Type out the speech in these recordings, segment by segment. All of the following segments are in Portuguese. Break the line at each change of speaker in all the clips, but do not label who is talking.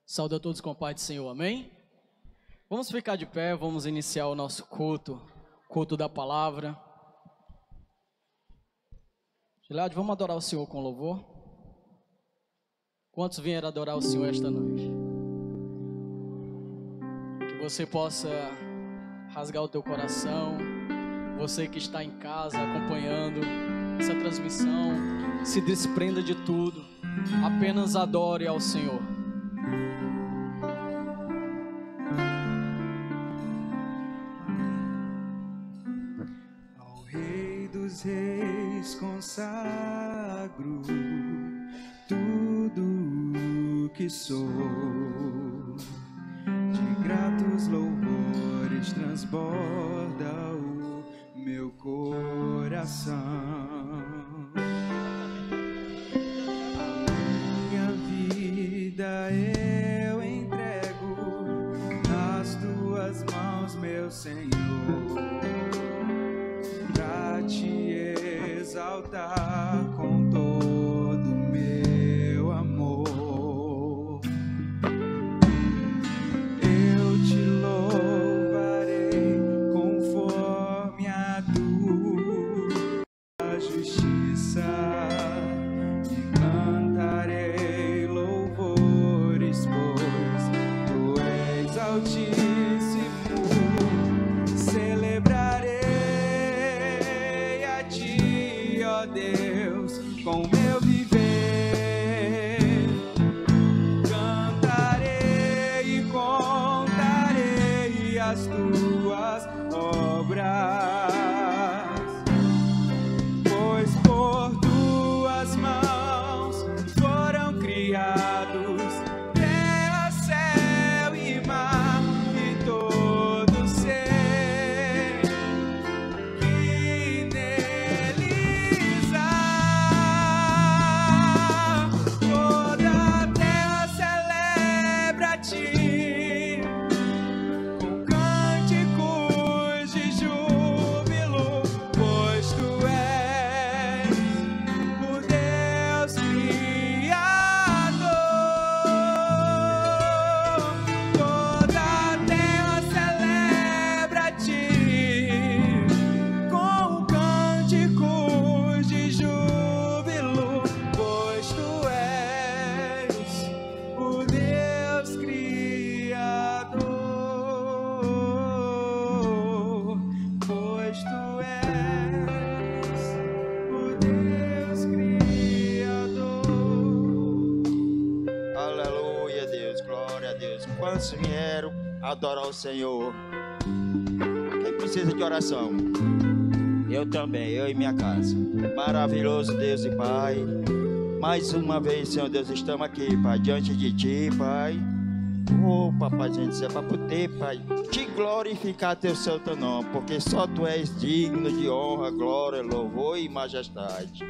Saúde a todos com a paz do Senhor, amém? Vamos ficar de pé, vamos iniciar o nosso culto da palavra. Gilead, vamos adorar o Senhor com louvor? Quantos vieram adorar o Senhor esta noite? Que você possa rasgar o teu coração, você que está em casa acompanhando essa transmissão, se desprenda de tudo, apenas adore ao Senhor.
Ao Rei dos Reis consagro tudo que sou, de gratos louvores transborda o meu coração. A minha vida eu entrego nas tuas mãos, meu Senhor, pra te exaltar com todo o meu amor. Eu te louvarei conforme a tua justiça e cantarei louvores, pois tu és altíssimo. Celebrarei Deus, com meu viver, cantarei e contarei as tuas obras, pois por tuas mãos foram criados terra, céu e mar e todo ser que neles há. Toda a terra celebra a ti com cânticos de júbilo, pois tu és o Deus Criador. Toda a terra celebra a ti com cânticos de júbilo, pois tu és o Deus Criador, pois tu és o Deus Criador.
Aleluia, Deus, glória a Deus. Quantos vieram adorar o Senhor? Quem precisa de oração? Eu também, eu e minha casa. Maravilhoso Deus e Pai, mais uma vez, Senhor Deus, estamos aqui, Pai, diante de Ti, Pai. Oh, Papai, gente, é para poder, Pai, te glorificar teu santo nome, porque só Tu és digno de honra, glória, louvor e majestade.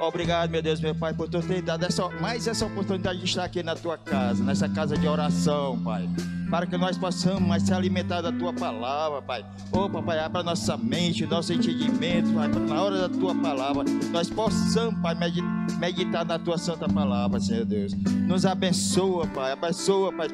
Obrigado, meu Deus, meu Pai, por Tu ter dado mais essa oportunidade de estar aqui na Tua casa, nessa casa de oração, Pai, para que nós possamos mais se alimentar da Tua palavra, Pai. Oh, Papai, abra nossa mente, nosso entendimento, Pai, para na hora da Tua palavra nós possamos, Pai, meditar na Tua santa palavra, Senhor Deus. Nos abençoa, Pai,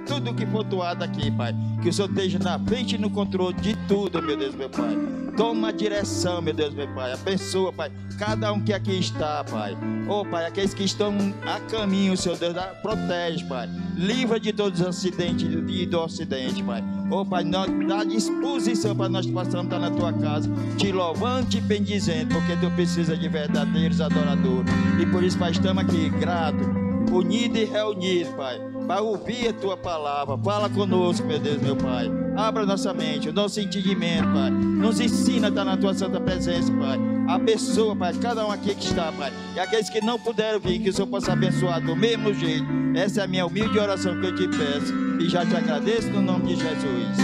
tudo que for doado aqui, Pai, que o Senhor esteja na frente e no controle de tudo, meu Deus, meu Pai. Toma a direção, meu Deus, meu Pai. Abençoa, Pai, cada um que aqui está, Pai. Oh, Pai, aqueles que estão a caminho, Senhor Deus, protege, Pai. Livra de todos os acidentes e do acidente, Pai. Oh, Pai, dá disposição para nós possamos estar na Tua casa, te louvando, te bendizendo, porque Tu precisa de verdadeiros adoradores. E por isso, Pai, estamos aqui, gratos, unidos e reunidos, Pai, para ouvir a Tua palavra. Fala conosco, meu Deus, meu Pai. Abra nossa mente, o nosso entendimento, Pai. Nos ensina a estar na Tua santa presença, Pai. Abençoa, Pai, cada um aqui que está, Pai. E aqueles que não puderam vir, que o Senhor possa abençoar do mesmo jeito. Essa é a minha humilde oração que eu te peço. E já te agradeço no nome de Jesus.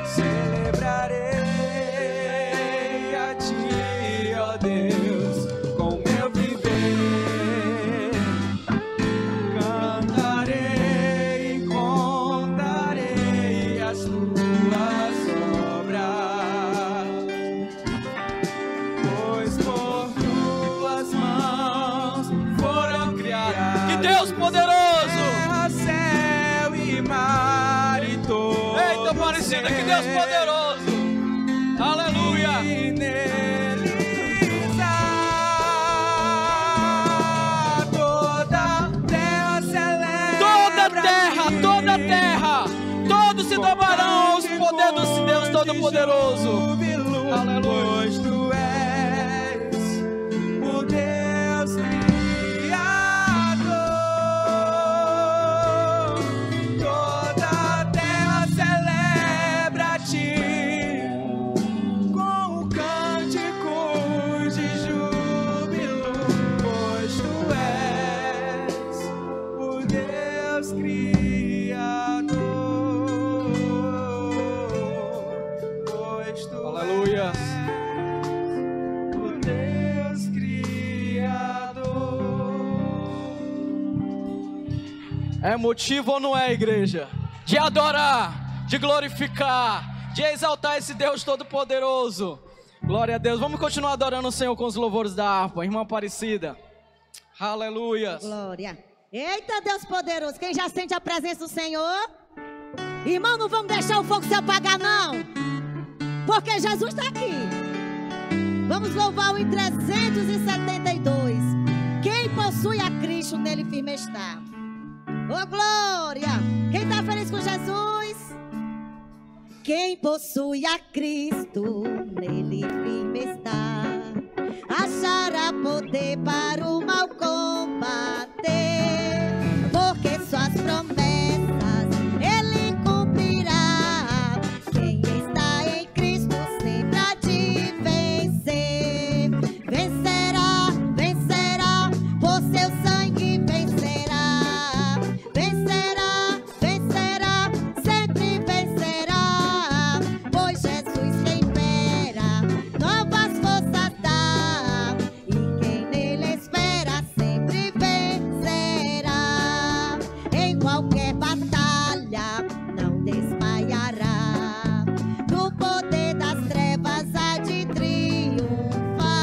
Celebrarei a Ti, ó Deus, com meu viver. Cantarei e contarei as Tuas obras, pois por Tuas mãos foram criadas.
Que Deus poderoso vida, que Deus poderoso. Aleluia.
E nele está toda terra celebra.
Toda terra, todos se dobrarão aos poderes do Deus Todo-Poderoso. Aleluia.
Pois tu és o Deus Criador. Toda a terra celebra-te com cânticos de júbilo, pois tu és o Deus Criador. Pois tu
Aleluia.
o Deus Criador.
É motivo ou não é, igreja? De adorar, de glorificar, de exaltar esse Deus Todo-Poderoso. Glória a Deus. Vamos continuar adorando o Senhor com os louvores da harpa. Irmã Aparecida. Aleluia.
Glória. Eita, Deus poderoso. Quem já sente a presença do Senhor? Irmão, não vamos deixar o fogo se apagar, não. Porque Jesus está aqui. Vamos louvar o em 372. Quem possui a Cristo, nele firme está. Oh, glória. Quem está feliz com Jesus? Quem possui a Cristo, nele firme está. Achará poder para o mal combater, porque suas promessas ele cumprirá. Quem está em Cristo sempre há de vencer. Vencerá, vencerá, por seu sangue vencerá. Vencerá, vencerá, sempre vencerá. Pois Jesus quem espera, novas forças dá. E quem nele espera sempre vencerá. Em qualquer batalha não desmaiará. No poder das trevas há de triunfar.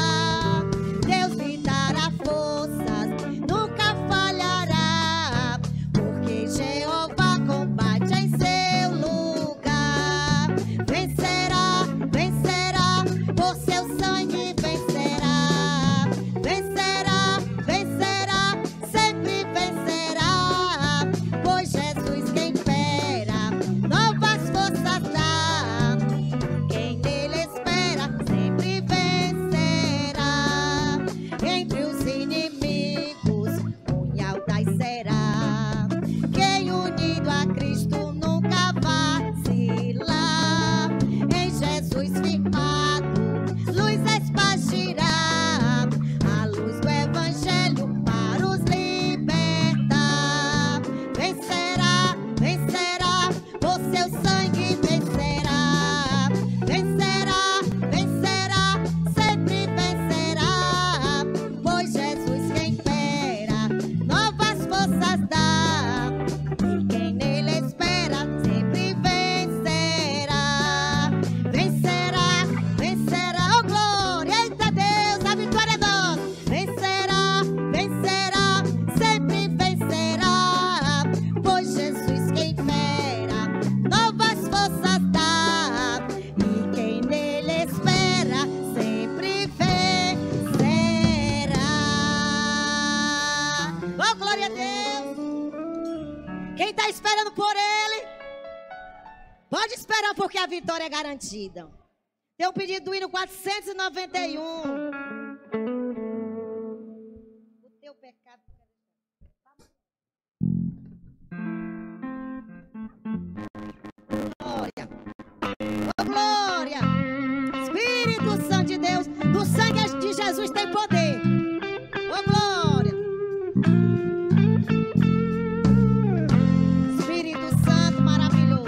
Deus lhe dará forças, nunca falhará. Porque Jeová combate em seu lugar. Vencerá, vencerá, por seu sangue vencerá. Vencerá, vencerá, sempre vencerá. Pois Jesus quem espera, novas forças dá. Quem nele espera, sempre vencerá. Entre os inimigos, unhaldade será. Quem unido a Cristo nunca vacilar. Em Jesus firmado, luz espargirá. A luz do Evangelho para os libertar. Vencerá, vencerá, por seu sangue vencerá. Vencerá, vencerá, sempre vencerá. Pois Jesus quem espera, novas forças dá. E quem nele espera, sempre vencerá. Vencerá, vencerá, oh glória, eita Deus, a vitória é nossa. Vencerá, vencerá, sempre vencerá. Pois Jesus quem espera, novas forças dá. E quem nele espera, sempre vencerá. Oh glória a Deus. Quem está esperando por ele, pode esperar, porque a vitória é garantida. Tem um pedido do hino 491. O teu pecado. Glória. Oh, glória. Espírito Santo de Deus, do sangue de Jesus tem poder. Oh, glória. Espírito Santo maravilhoso.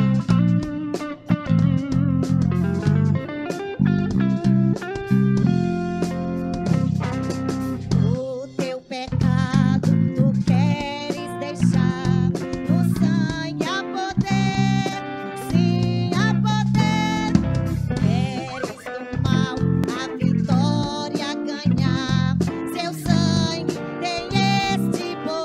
O teu pecado tu queres deixar. No sangue há poder, sim há poder. Queres do mal a vitória ganhar. Seu sangue tem este poder.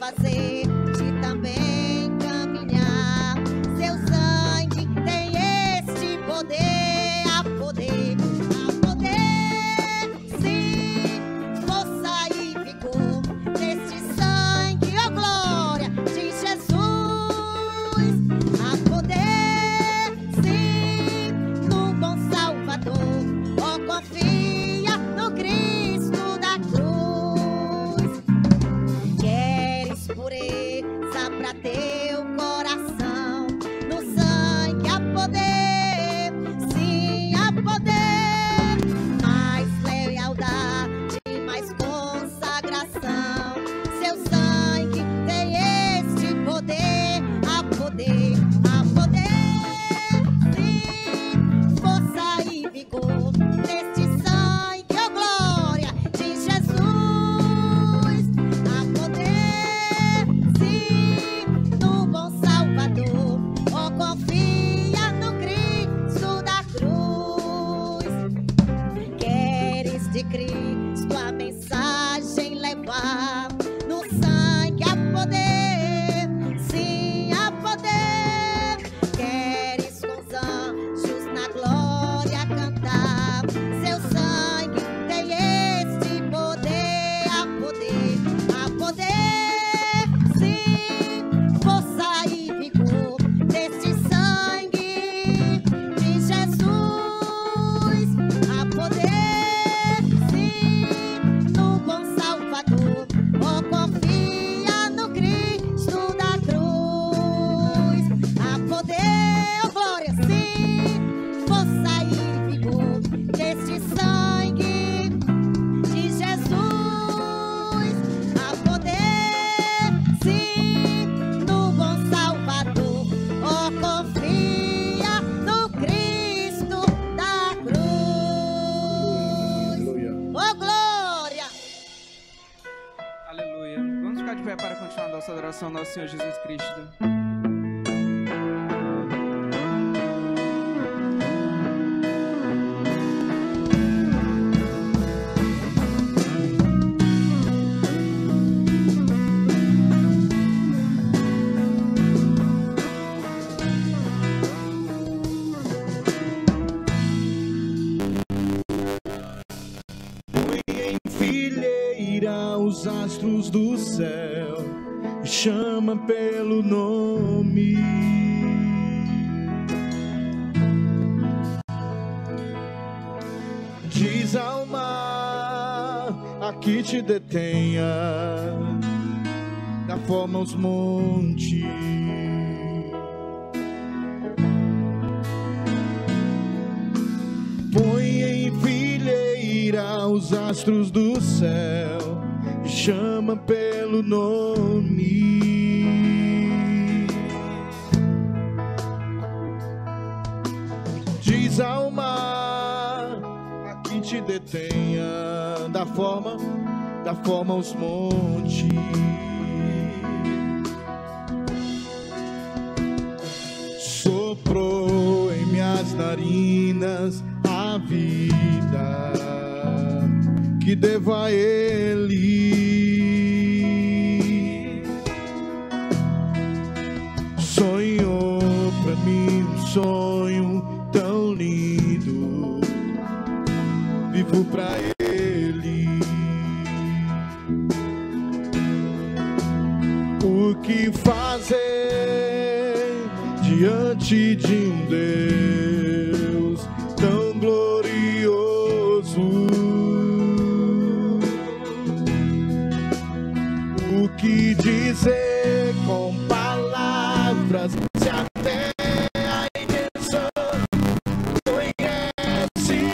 fazer-te também caminhar. Seu sangue tem este poder, a poder, sim, força e vigor. Neste sangue, ó glória de Jesus, a poder, sim, no bom Salvador. Ó, confia no Cristo da cruz. Queres pureza pra teu coração, no sangue há poder, sim, há poder, mais lealdade, mais consagração. Seu sangue tem este poder, há poder, sim, força e vigor. Neste sangue, ó glória de Jesus, há poder, sim, no bom Salvador. Ó, confia no Cristo da cruz. Queres de Cristo a mensagem levar, no sangue há poder, sim, há poder. Queres com os anjos na glória cantar. Seu sangue tem este poder, há poder, sim, força e vigor. Neste sangue de Jesus, há poder, sim, no bom Salvador. Ó, confia no Cristo da cruz. Há poder, ó glória, sim, força e vigor. Neste sangue de Jesus, há poder, sim, no bom Salvador. Ó, confia no Cristo da cruz. Ó, glória.
Aleluia. Vamos ficar de pé para continuar a nossa adoração ao nosso Senhor Jesus Cristo.
Enfileira os astros do céu, chama pelo nome. Diz ao mar, aqui te detenha, dá forma aos montes. Põe em fileira os astros do céu, chama pelo nome. Diz ao mar, aqui te detenha, dá forma aos montes. Soprou em minhas narinas a vida que devo a Ele. Sonhou pra mim um sonho tão lindo, vivo pra Ele. O que fazer diante de um Deus tão glorioso? O que dizer com palavras se até a intenção conhece?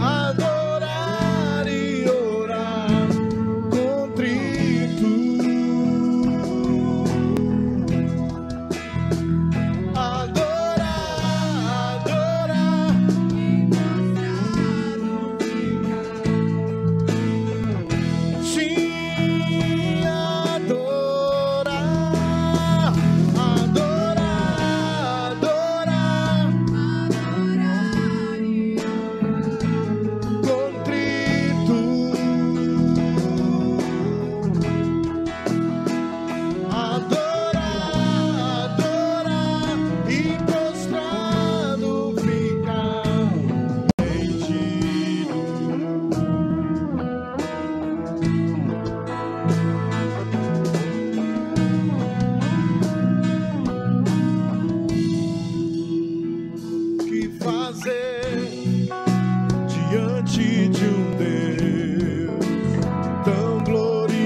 Adorar e orar contrito. diante de um Deus tão glorioso.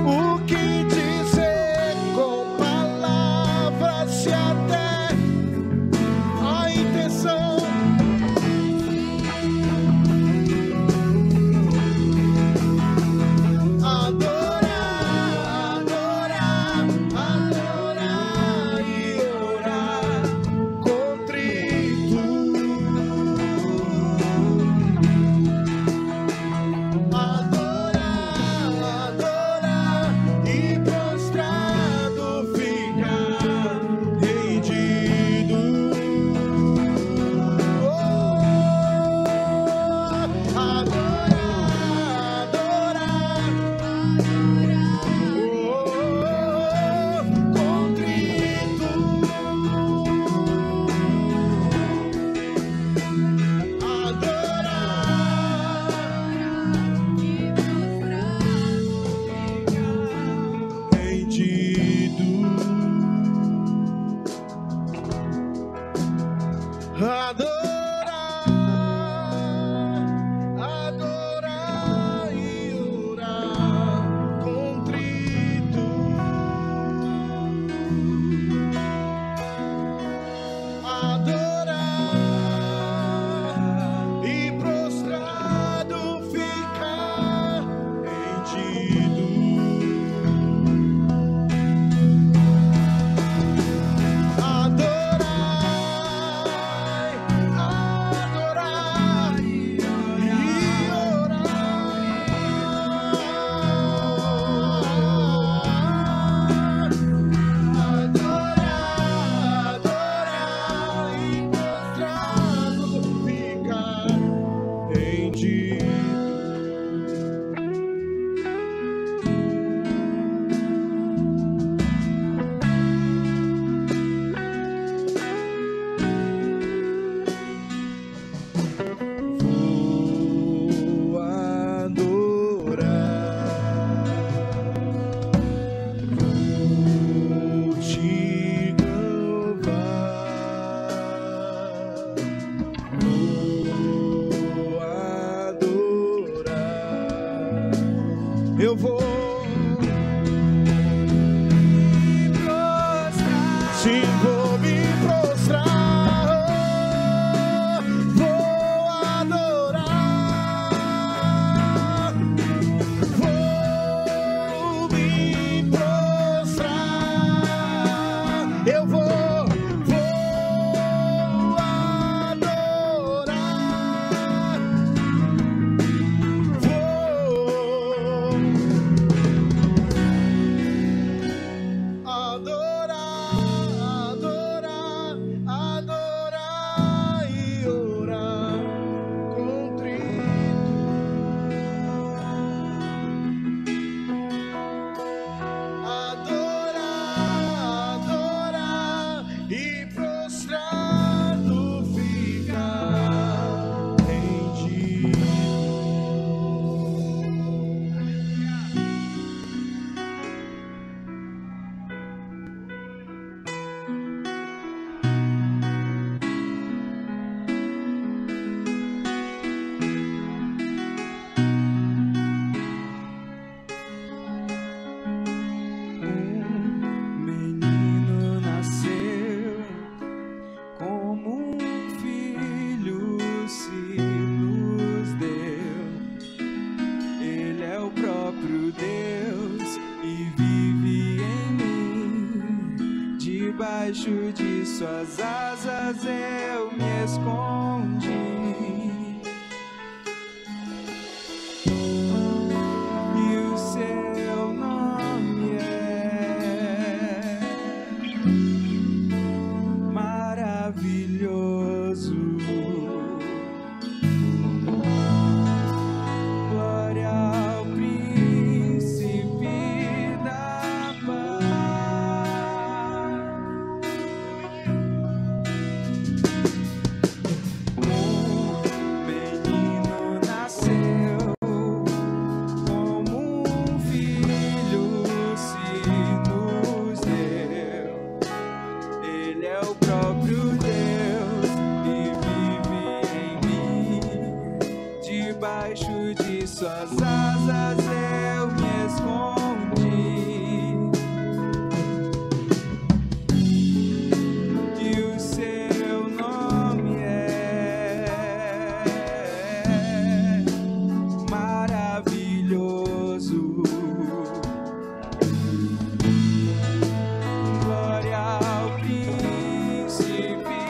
O que dizer com palavras se até a intenção adorar, adorar, adorar e orar contrito, adorar, adorar e prostrado ficar rendido. Adorar e orar contrito, adorar e prostrado ficar rendido. Eu vou me prostrar, sim, vou me prostrar, vou adorar, vou me prostrar, eu vou debaixo de suas asas eu me escondi. E o seu nome é maravilhoso. Glória ao príncipe da paz. de suas asas eu me escondi. E o seu nome é maravilhoso. Glória ao Príncipe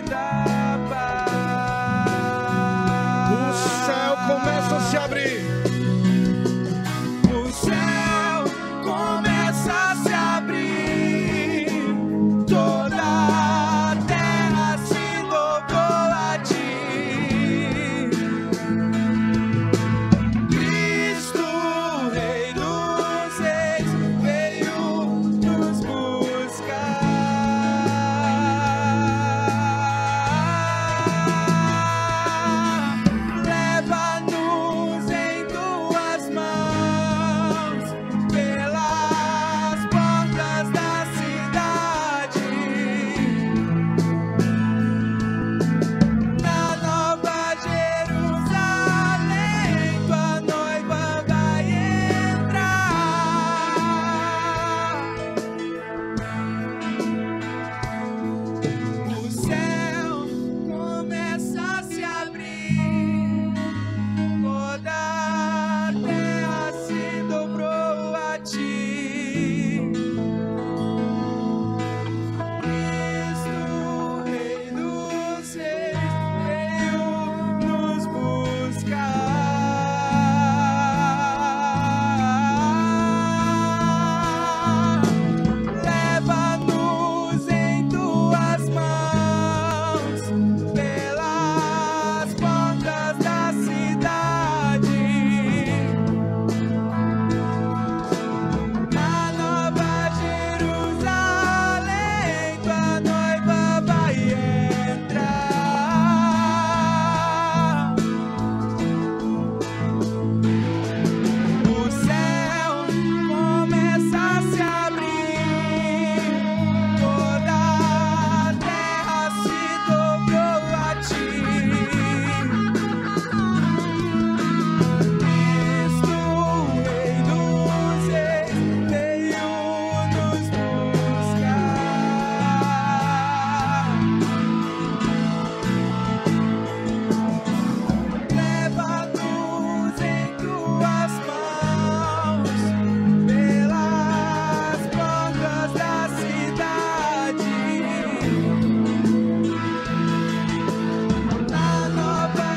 da paz.
O céu começa a se abrir.
O céu começa a se abrir, toda a terra se dobrou a ti. Cristo, Rei dos Reis, veio nos buscar. Leva-nos em tuas mãos pelas portas da cidade. Na Nova Jerusalém, tua noiva vai entrar. O céu começa a se abrir, toda a terra se dobrou a ti. Cristo, Rei dos Reis, veio nos buscar. Leva-nos em tuas mãos pelas portas da cidade. Na Nova Jerusalém, tua noiva vai entrar. O céu começa a se abrir, toda a terra se dobrou a ti. Cristo, Rei dos Reis, veio nos buscar. Leva-nos em tuas mãos pelas portas da cidade. Na Nova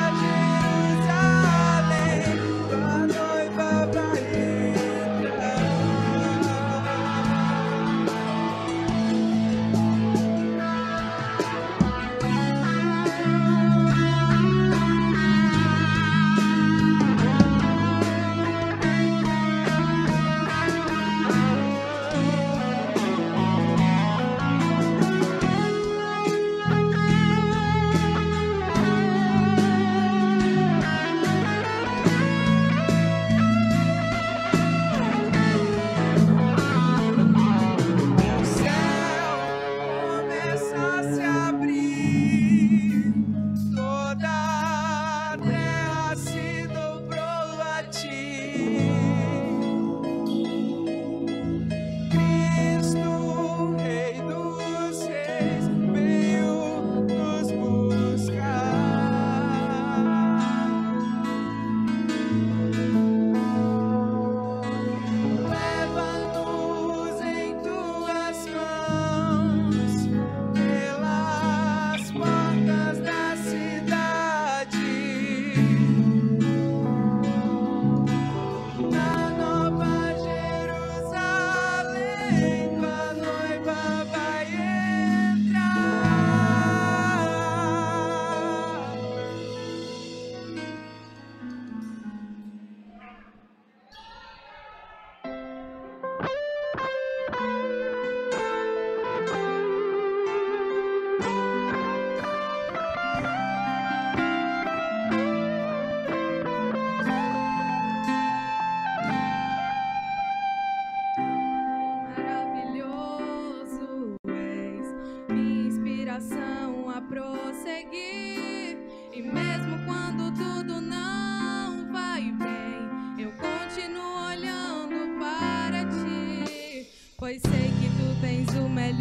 Jerusalém, tua noiva vai entrar. O céu começa a se abrir, toda a terra se dobrou a ti. Cristo, Rei dos Reis, veio nos buscar. Leva-nos em tuas mãos pelas portas da cidade. Na Nova Jerusalém, tua noiva vai Maravilhoso és, minha inspiração a prosseguir. E mesmo quando tudo não vai bem,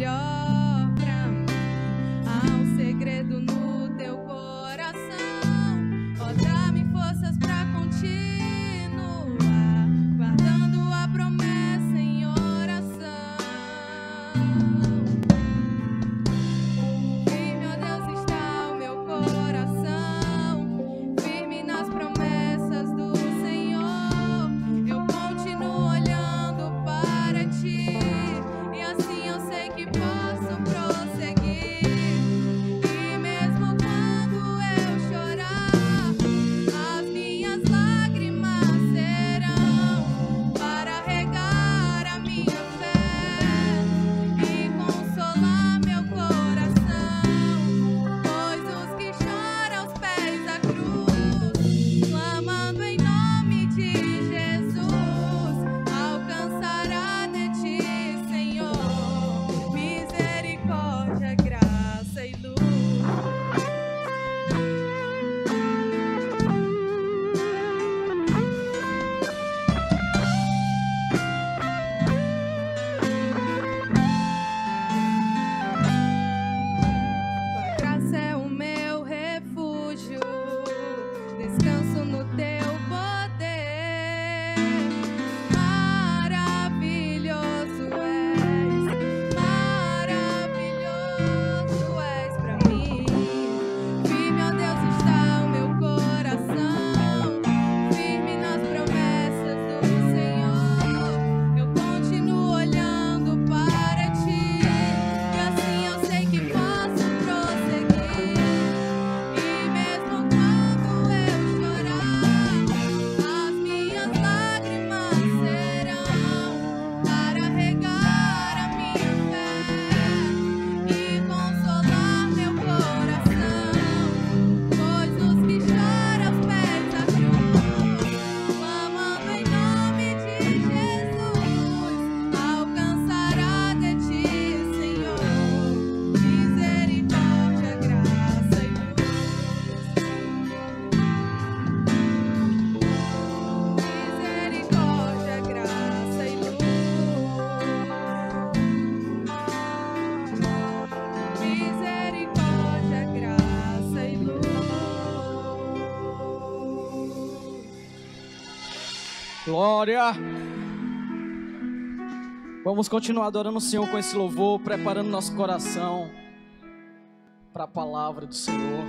melhor pra mim. Há um segredo no teu coração. Ó, dá-me forças pra continuar, guardando a promessa em oração. Firme, ó Deus, está o meu coração, firme nas promessas do Senhor. Eu continuo olhando para ti, e assim eu sei que posso prosseguir. E mesmo quando eu chorar, as minhas lágrimas serão para regar a minha fé e consolar meu coração. Pois os que choram aos pés da cruz, clamando em nome de Jesus, alcançará de ti, Senhor, misericórdia, graça e luz. Tua graça é o meu refúgio, descanso no teu poder. Maravilhoso és pra mim. Firme, ó Deus, está o meu coração, firme nas promessas do Senhor. Eu continuo olhando para ti, e assim eu sei que posso prosseguir. E mesmo quando eu chorar, as minhas lágrimas serão para regar a minha fé e consolar meu coração. Pois os que choram aos pés da cruz, clamando em nome de Jesus, alcançará de ti, Senhor, misericórdia, graça e luz. Misericórdia, graça e luz. Misericórdia, graça e luz.
Glória! Vamos continuar adorando o Senhor com esse louvor, preparando nosso coração para a palavra do Senhor.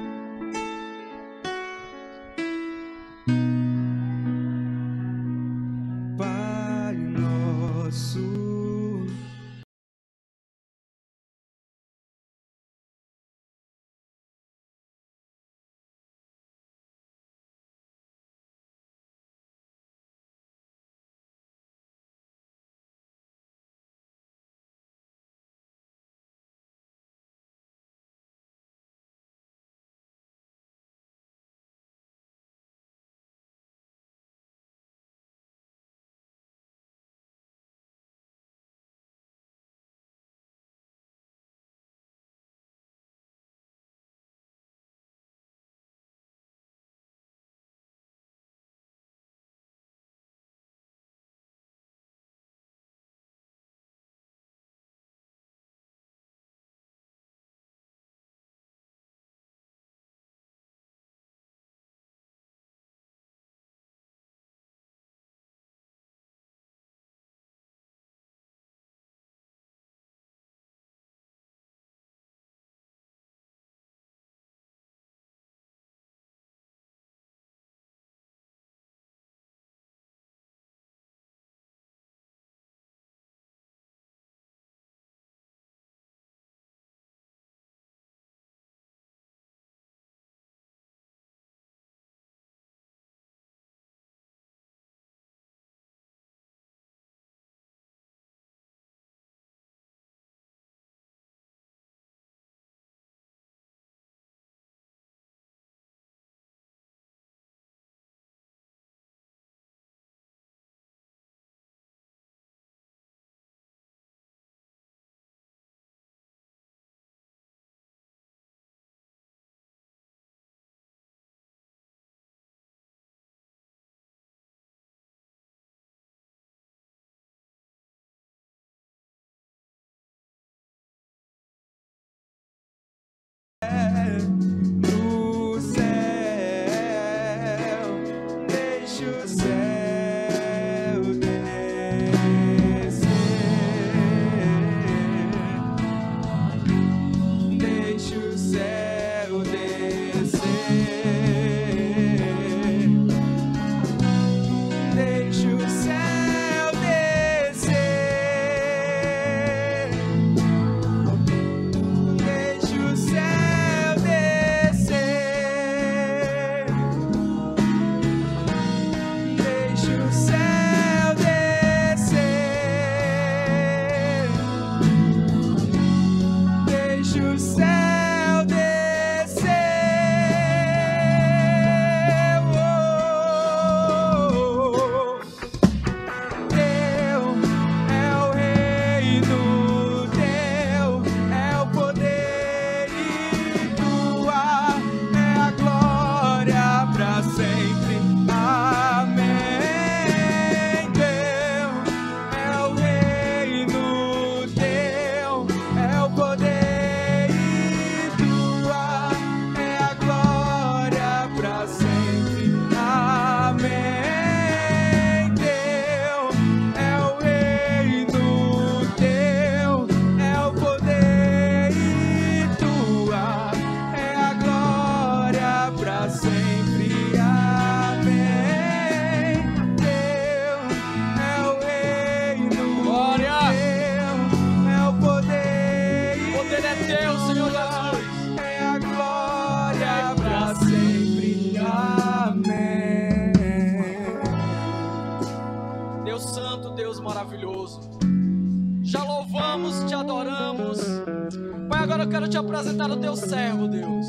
Senhor, eu quero te apresentar o teu servo, Deus,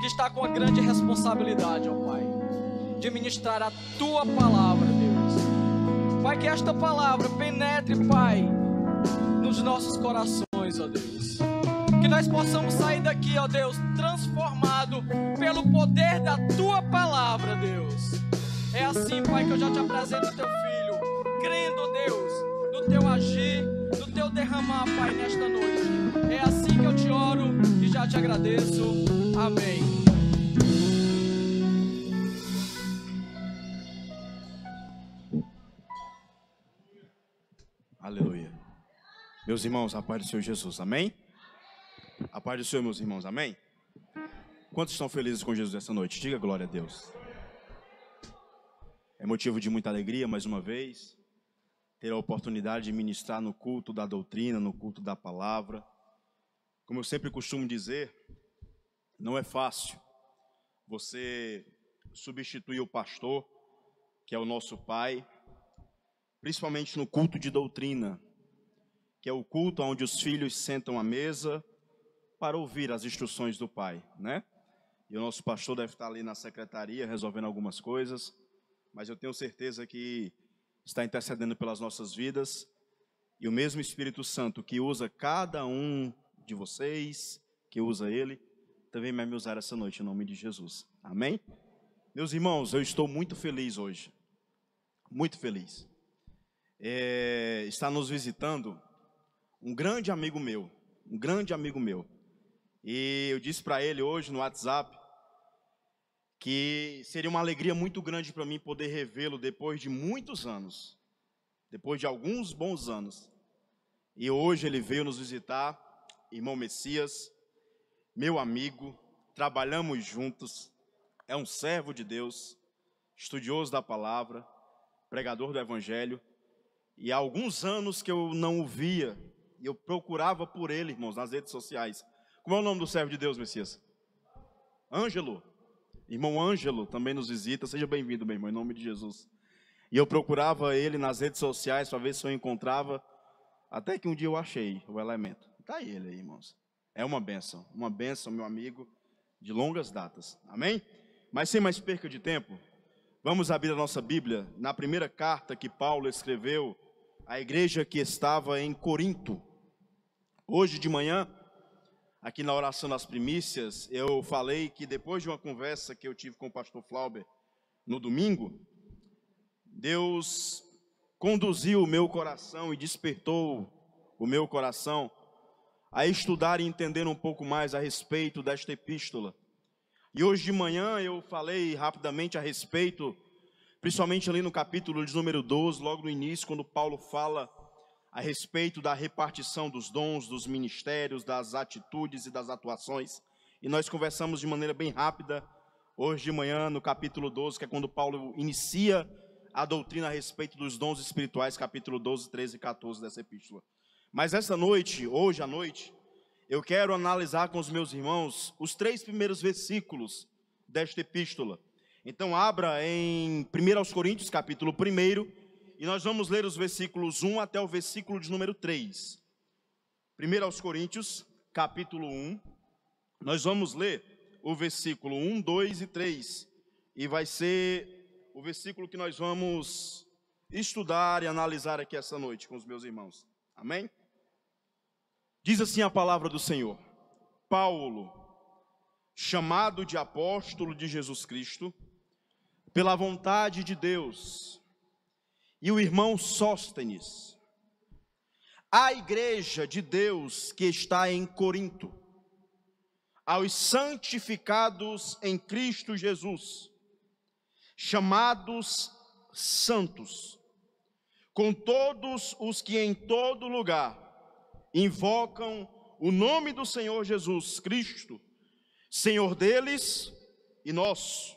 que está com a grande responsabilidade, ó Pai, de ministrar a tua palavra, Deus. Pai, que esta palavra penetre, Pai, nos nossos corações, ó Deus. Que nós possamos sair daqui, ó Deus, transformado pelo poder da tua palavra, Deus. É assim, Pai, que eu já te apresento o teu filho, crendo, Deus, no teu agir, no teu derramar, Pai, nesta noite. É assim que eu te oro e já te agradeço. Amém.
Aleluia. Meus irmãos, a paz do Senhor Jesus, amém? A paz do Senhor, meus irmãos, amém? Quantos estão felizes com Jesus essa noite? Diga glória a Deus. É motivo de muita alegria, mais uma vez, ter a oportunidade de ministrar no culto da doutrina, no culto da palavra. Como eu sempre costumo dizer, não é fácil você substituir o pastor, que é o nosso pai, principalmente no culto de doutrina, que é o culto onde os filhos sentam à mesa para ouvir as instruções do pai, né? E o nosso pastor deve estar ali na secretaria resolvendo algumas coisas, mas eu tenho certeza que está intercedendo pelas nossas vidas, e o mesmo Espírito Santo que usa cada um de vocês, que usa ele, também vai me usar essa noite, em nome de Jesus, amém? Meus irmãos, eu estou muito feliz hoje, muito feliz. Está nos visitando um grande amigo meu, e eu disse para ele hoje no WhatsApp que seria uma alegria muito grande para mim poder revê-lo depois de muitos anos, depois de alguns bons anos. E hoje ele veio nos visitar, irmão Messias, meu amigo, trabalhamos juntos, é um servo de Deus, estudioso da palavra, pregador do evangelho, e há alguns anos que eu não o via, e eu procurava por ele, irmãos, nas redes sociais. Como é o nome do servo de Deus, Messias? Ângelo. Irmão Ângelo também nos visita. Seja bem-vindo, meu irmão, em nome de Jesus. E eu procurava ele nas redes sociais para ver se eu encontrava. Até que um dia eu achei o elemento. Está ele aí, irmãos. É uma bênção, meu amigo, de longas datas. Amém? Mas sem mais perca de tempo, vamos abrir a nossa Bíblia na primeira carta que Paulo escreveu à igreja que estava em Corinto. Hoje de manhã, aqui na oração das primícias, eu falei que depois de uma conversa que eu tive com o pastor Flauber no domingo, Deus conduziu o meu coração e despertou o meu coração a estudar e entender um pouco mais a respeito desta epístola. E hoje de manhã eu falei rapidamente a respeito, principalmente ali no capítulo de número 12, logo no início, quando Paulo fala a respeito da repartição dos dons, dos ministérios, das atitudes e das atuações. E nós conversamos de maneira bem rápida, hoje de manhã, no capítulo 12, que é quando Paulo inicia a doutrina a respeito dos dons espirituais, capítulo 12, 13 e 14 dessa epístola. Mas essa noite, hoje à noite, eu quero analisar com os meus irmãos os 3 primeiros versículos desta epístola. Então abra em 1 Coríntios, capítulo 1, e nós vamos ler os versículos 1 até o versículo de número 3. 1 Coríntios, capítulo 1, nós vamos ler o versículo 1, 2 e 3. E vai ser o versículo que nós vamos estudar e analisar aqui essa noite com os meus irmãos. Amém? Diz assim a palavra do Senhor: Paulo, chamado de apóstolo de Jesus Cristo, pela vontade de Deus, e o irmão Sóstenes, a igreja de Deus que está em Corinto, aos santificados em Cristo Jesus, chamados santos, com todos os que em todo lugar invocam o nome do Senhor Jesus Cristo, Senhor deles e nosso.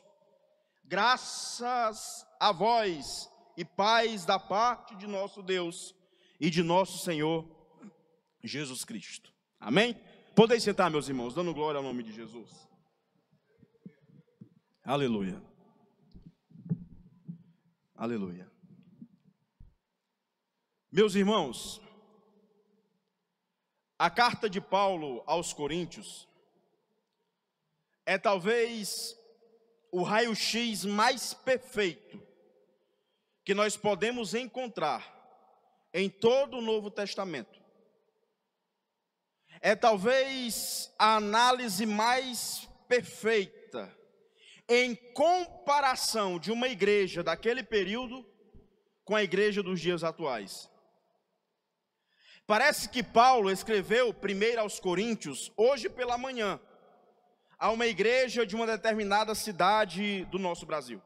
Graças a vós e paz da parte de nosso Deus e de nosso Senhor Jesus Cristo. Amém? Podem sentar, meus irmãos, dando glória ao nome de Jesus. Aleluia. Aleluia. Meus irmãos, A carta de Paulo aos Coríntios é talvez o raio-x mais perfeito que nós podemos encontrar em todo o Novo Testamento. É talvez a análise mais perfeita em comparação de uma igreja daquele período com a igreja dos dias atuais. Parece que Paulo escreveu primeiro aos Coríntios, hoje pela manhã, a uma igreja de uma determinada cidade do nosso Brasil.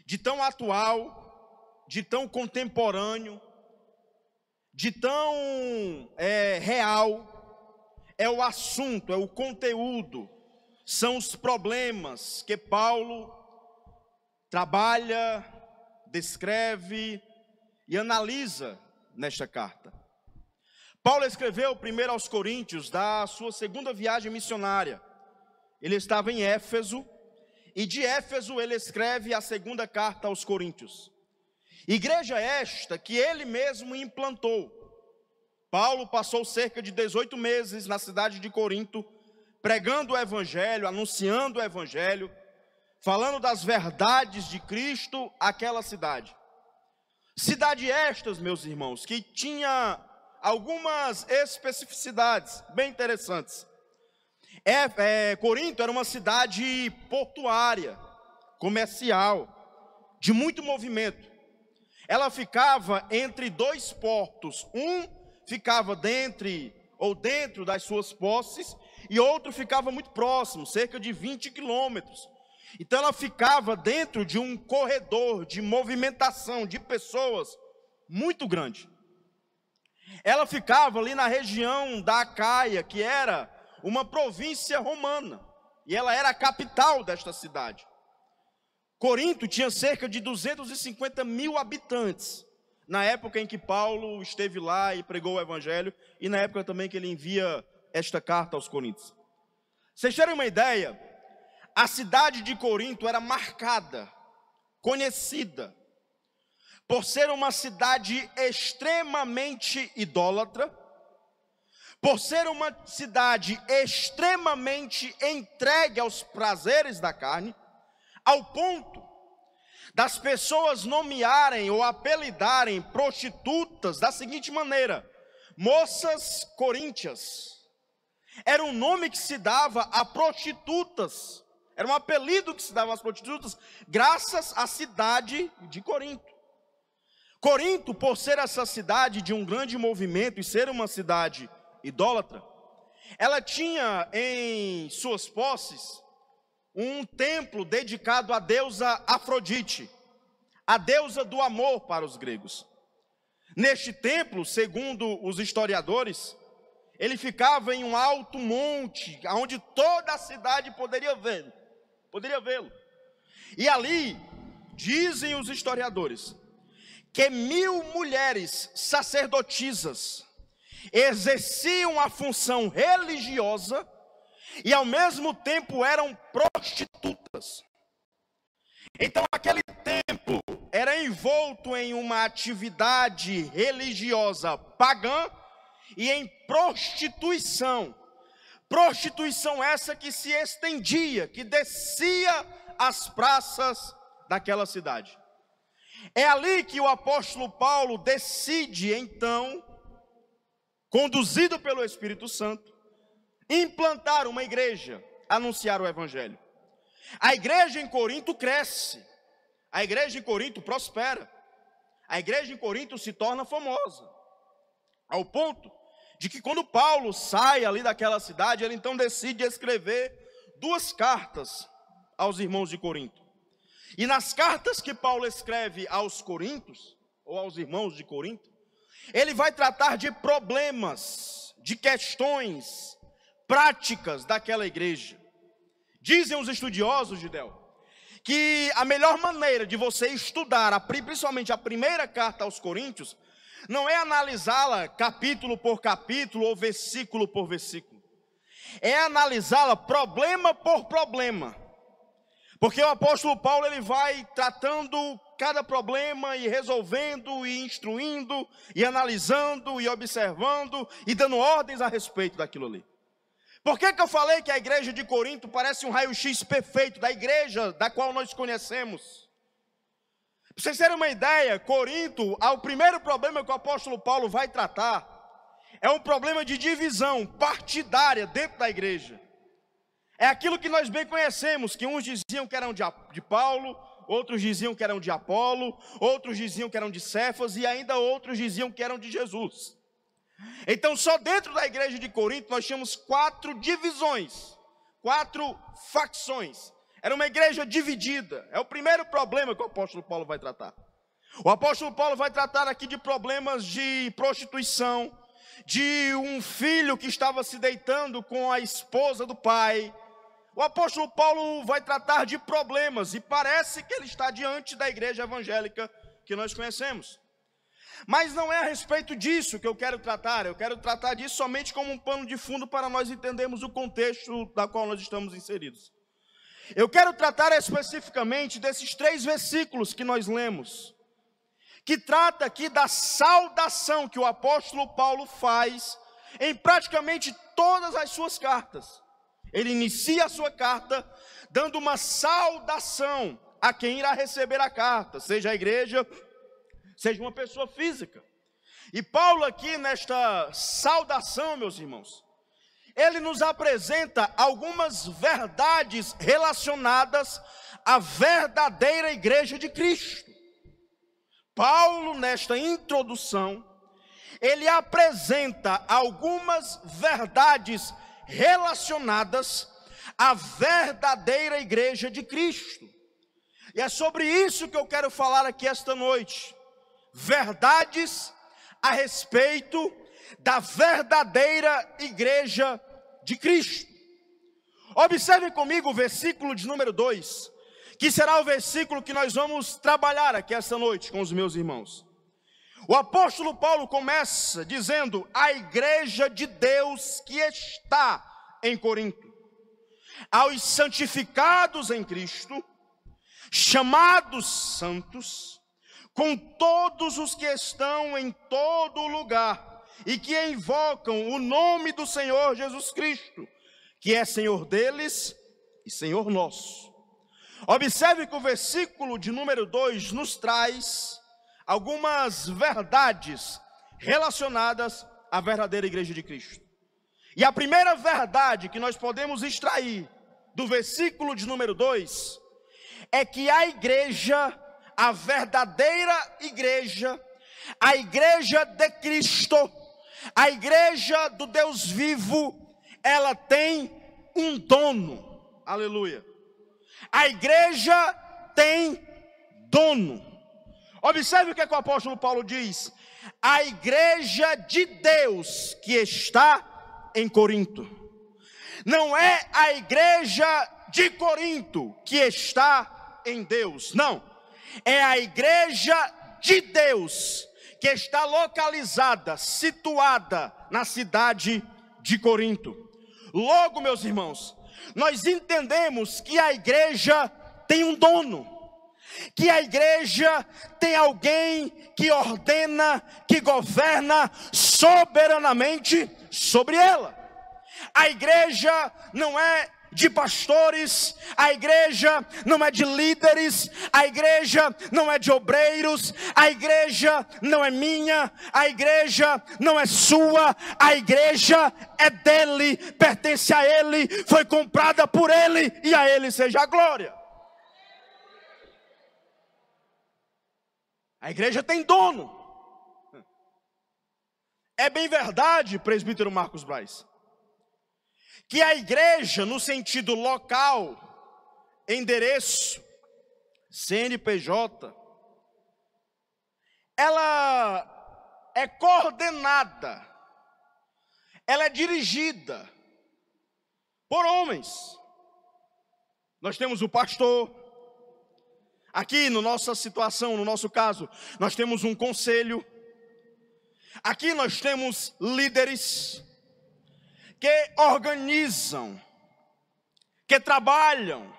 De tão atual, de tão contemporâneo, de tão real, é o assunto, é o conteúdo, são os problemas que Paulo trabalha, descreve e analisa nesta carta. Paulo escreveu primeiro aos Coríntios da sua segunda viagem missionária. Ele estava em Éfeso, e de Éfeso ele escreve a segunda carta aos Coríntios. Igreja esta que ele mesmo implantou. Paulo passou cerca de 18 meses na cidade de Corinto, pregando o evangelho, anunciando o evangelho, falando das verdades de Cristo àquela cidade. Cidade estas, meus irmãos, que tinha algumas especificidades bem interessantes. Corinto era uma cidade portuária, comercial, de muito movimento. Ela ficava entre dois portos, um ficava dentro das suas posses, e outro ficava muito próximo, cerca de 20 quilômetros. Então ela ficava dentro de um corredor de movimentação de pessoas muito grande. Ela ficava ali na região da Acaia, que era uma província romana, e ela era a capital desta cidade. Corinto tinha cerca de 250 mil habitantes, na época em que Paulo esteve lá e pregou o evangelho, e na época também que ele envia esta carta aos Coríntios. Vocês terem uma ideia, a cidade de Corinto era marcada, conhecida, por ser uma cidade extremamente idólatra, por ser uma cidade extremamente entregue aos prazeres da carne, ao ponto das pessoas nomearem ou apelidarem prostitutas da seguinte maneira: moças coríntias. Era um nome que se dava a prostitutas, era um apelido que se dava às prostitutas, graças à cidade de Corinto. Corinto, por ser essa cidade de um grande movimento e ser uma cidade idólatra, ela tinha em suas posses um templo dedicado à deusa Afrodite, a deusa do amor para os gregos. Neste templo, segundo os historiadores, ele ficava em um alto monte, onde toda a cidade poderia vê-lo. E ali, dizem os historiadores, que 1000 mulheres sacerdotisas exerciam a função religiosa e ao mesmo tempo eram prostitutas. Então aquele templo era envolto em uma atividade religiosa pagã e em prostituição. Prostituição essa que se estendia, que descia às praças daquela cidade. É ali que o apóstolo Paulo decide então, conduzido pelo Espírito Santo, implantar uma igreja, anunciar o evangelho. A igreja em Corinto cresce, a igreja em Corinto prospera, a igreja em Corinto se torna famosa, ao ponto de que quando Paulo sai ali daquela cidade, ele então decide escrever 2 cartas aos irmãos de Corinto. E nas cartas que Paulo escreve aos Coríntios, ou aos irmãos de Corinto, ele vai tratar de problemas, de questões práticas daquela igreja. Dizem os estudiosos, Gidel, que a melhor maneira de você estudar, principalmente a primeira carta aos Coríntios, não é analisá-la capítulo por capítulo ou versículo por versículo. É analisá-la problema por problema. Porque o apóstolo Paulo ele vai tratando cada problema e resolvendo e instruindo e analisando e observando e dando ordens a respeito daquilo ali. Por que eu falei que a igreja de Corinto parece um raio-x perfeito da igreja da qual nós conhecemos? Para vocês terem uma ideia, Corinto, o primeiro problema que o apóstolo Paulo vai tratar é um problema de divisão partidária dentro da igreja. É aquilo que nós bem conhecemos, que uns diziam que eram de Paulo, outros diziam que eram de Apolo, outros diziam que eram de Cefas e ainda outros diziam que eram de Jesus. Então só dentro da igreja de Corinto nós tínhamos 4 divisões, 4 facções. Era uma igreja dividida. É o primeiro problema que o apóstolo Paulo vai tratar. O apóstolo Paulo vai tratar aqui de problemas de prostituição, de um filho que estava se deitando com a esposa do pai. O apóstolo Paulo vai tratar de problemas e parece que ele está diante da igreja evangélica que nós conhecemos. Mas não é a respeito disso que eu quero tratar disso somente como um pano de fundo para nós entendermos o contexto da qual nós estamos inseridos. Eu quero tratar especificamente desses 3 versículos que nós lemos, que trata aqui da saudação que o apóstolo Paulo faz em praticamente todas as suas cartas. Ele inicia a sua carta dando uma saudação a quem irá receber a carta, seja a igreja, seja uma pessoa física. E Paulo aqui nesta saudação, meus irmãos, ele nos apresenta algumas verdades relacionadas à verdadeira igreja de Cristo. Paulo, nesta introdução, ele apresenta algumas verdades relacionadas à verdadeira igreja de Cristo. E é sobre isso que eu quero falar aqui esta noite. Verdades a respeito da verdadeira igreja de Cristo. Observe comigo o versículo de número 2, que será o versículo que nós vamos trabalhar aqui esta noite com os meus irmãos. O apóstolo Paulo começa dizendo: a igreja de Deus que está em Corinto, aos santificados em Cristo, chamados santos, com todos os que estão em todo lugar e que invocam o nome do Senhor Jesus Cristo, que é Senhor deles e Senhor nosso. Observe que o versículo de número 2 nos traz algumas verdades relacionadas à verdadeira igreja de Cristo. E a primeira verdade que nós podemos extrair do versículo de número 2 é que a igreja, a verdadeira igreja, a igreja de Cristo, a igreja do Deus vivo, ela tem um dono. Aleluia. A igreja tem dono. Observe o que o apóstolo Paulo diz: a igreja de Deus que está em Corinto. Não é a igreja de Corinto que está em Deus, não. É a igreja de Deus que está localizada, situada na cidade de Corinto. Logo, meus irmãos, nós entendemos que a igreja tem um dono, que a igreja tem alguém que ordena, que governa soberanamente sobre ela. A igreja não é de pastores, a igreja não é de líderes, a igreja não é de obreiros, a igreja não é minha, a igreja não é sua, a igreja é dele, pertence a ele, foi comprada por ele e a ele seja a glória. A igreja tem dono. É bem verdade, presbítero Marcos Braz, que a igreja, no sentido local, endereço, CNPJ, ela é coordenada, ela é dirigida por homens. Nós temos o pastor. Aqui, na nossa situação, no nosso caso, nós temos um conselho. Aqui nós temos líderes que organizam, que trabalham,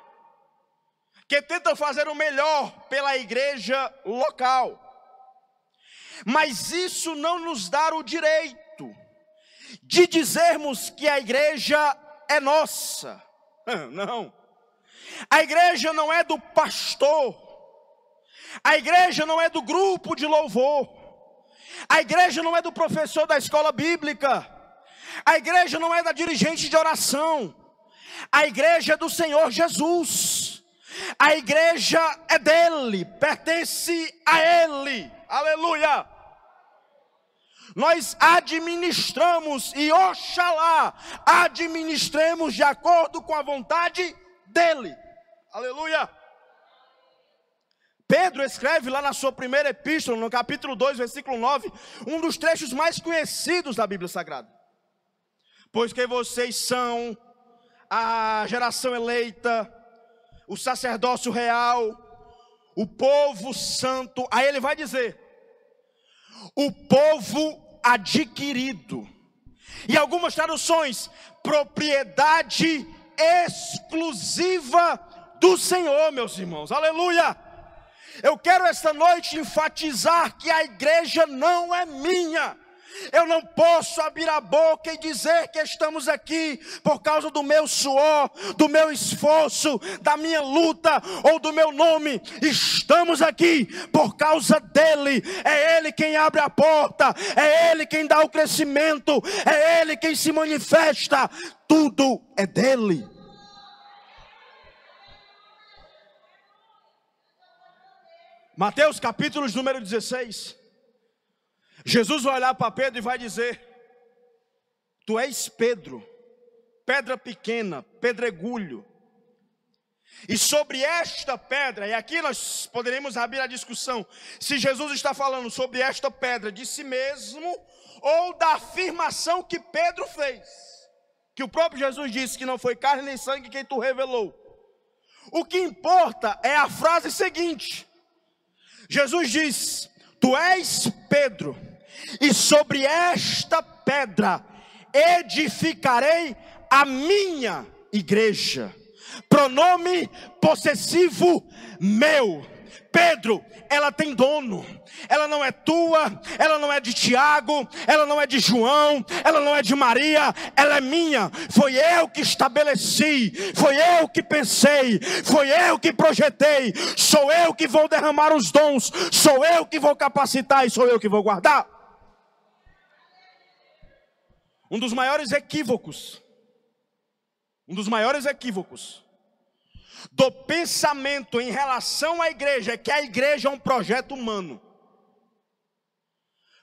que tentam fazer o melhor pela igreja local. Mas isso não nos dá o direito de dizermos que a igreja é nossa. Não. A igreja não é do pastor. A igreja não é do grupo de louvor. A igreja não é do professor da escola bíblica. A igreja não é da dirigente de oração. A igreja é do Senhor Jesus. A igreja é dele, pertence a ele. Aleluia! Nós administramos e oxalá administremos de acordo com a vontade dele. Aleluia! Pedro escreve lá na sua primeira epístola, no capítulo 2, versículo 9, um dos trechos mais conhecidos da Bíblia Sagrada. Pois que vocês são a geração eleita, o sacerdócio real, o povo santo. Aí ele vai dizer, o povo adquirido. E algumas traduções, propriedade exclusiva do Senhor, meus irmãos. Aleluia! Eu quero esta noite enfatizar que a igreja não é minha. Eu não posso abrir a boca e dizer que estamos aqui por causa do meu suor, do meu esforço, da minha luta ou do meu nome. Estamos aqui por causa dele. É ele quem abre a porta, é ele quem dá o crescimento, é ele quem se manifesta. Tudo é dele. Mateus capítulo número 16. Jesus vai olhar para Pedro e vai dizer, tu és Pedro, pedra pequena, pedregulho. E sobre esta pedra, e aqui nós poderíamos abrir a discussão, se Jesus está falando sobre esta pedra de si mesmo, ou da afirmação que Pedro fez. Que o próprio Jesus disse que não foi carne nem sangue quem tu revelou. O que importa é a frase seguinte. Jesus diz, tu és Pedro, e sobre esta pedra edificarei a minha igreja. Pronome possessivo meu. Pedro, ela tem dono. Ela não é tua, ela não é de Tiago, ela não é de João, ela não é de Maria, ela é minha. Foi eu que estabeleci, foi eu que pensei, foi eu que projetei. Sou eu que vou derramar os dons, sou eu que vou capacitar e sou eu que vou guardar. Um dos maiores equívocos do pensamento em relação à igreja é que a igreja é um projeto humano.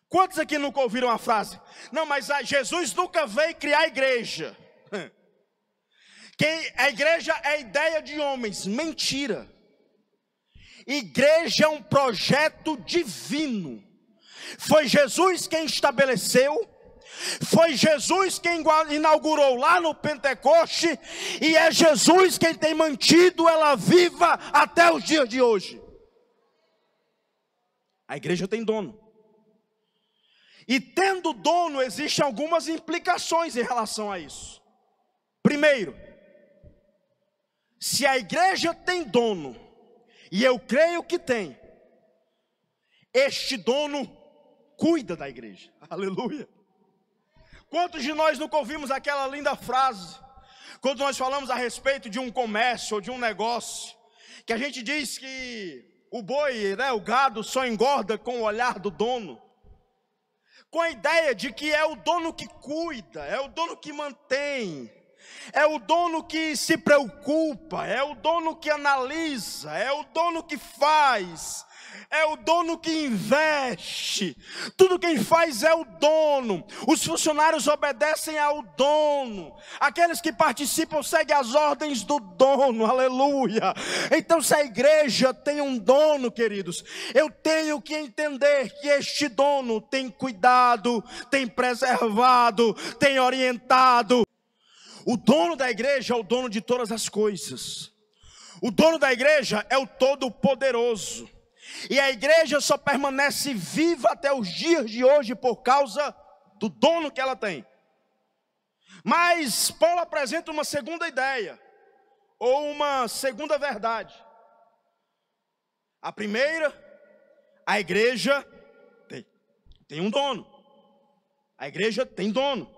Quantos aqui nunca ouviram a frase? Não, mas Jesus nunca veio criar a igreja. A igreja é ideia de homens. Mentira. Igreja é um projeto divino. Foi Jesus quem estabeleceu. Foi Jesus quem inaugurou lá no Pentecoste. E é Jesus quem tem mantido ela viva até os dias de hoje. A igreja tem dono. E tendo dono, existem algumas implicações em relação a isso. Primeiro, se a igreja tem dono, e eu creio que tem, este dono cuida da igreja. Aleluia. Quantos de nós nunca ouvimos aquela linda frase, quando nós falamos a respeito de um comércio ou de um negócio, que a gente diz que o boi, o gado só engorda com o olhar do dono, com a ideia de que é o dono que cuida, é o dono que mantém, é o dono que se preocupa, é o dono que analisa, é o dono que faz, é o dono que investe. Tudo quem faz é o dono. Os funcionários obedecem ao dono. Aqueles que participam seguem as ordens do dono. Aleluia. Então, se a igreja tem um dono, queridos, eu tenho que entender que este dono tem cuidado, tem preservado, tem orientado. O dono da igreja é o dono de todas as coisas. O dono da igreja é o Todo-Poderoso. E a igreja só permanece viva até os dias de hoje por causa do dono que ela tem. Mas Paulo apresenta uma segunda ideia, ou uma segunda verdade. A primeira, a igreja tem um dono. A igreja tem dono.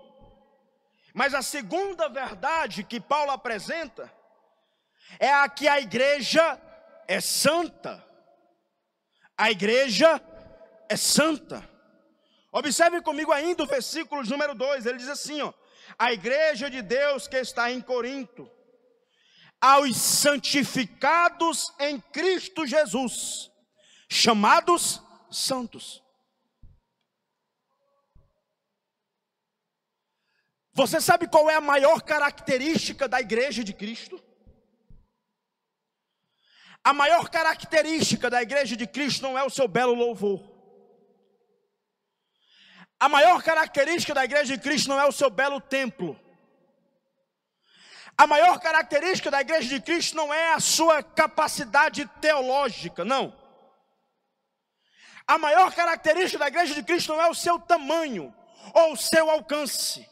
Mas a segunda verdade que Paulo apresenta é a que a igreja é santa. A igreja é santa. Observe comigo ainda o versículo número 2. Ele diz assim, ó: a igreja de Deus que está em Corinto, aos santificados em Cristo Jesus, chamados santos. Você sabe qual é a maior característica da igreja de Cristo? A maior característica da igreja de Cristo não é o seu belo louvor. A maior característica da igreja de Cristo não é o seu belo templo. A maior característica da igreja de Cristo não é a sua capacidade teológica, não. A maior característica da igreja de Cristo não é o seu tamanho ou o seu alcance.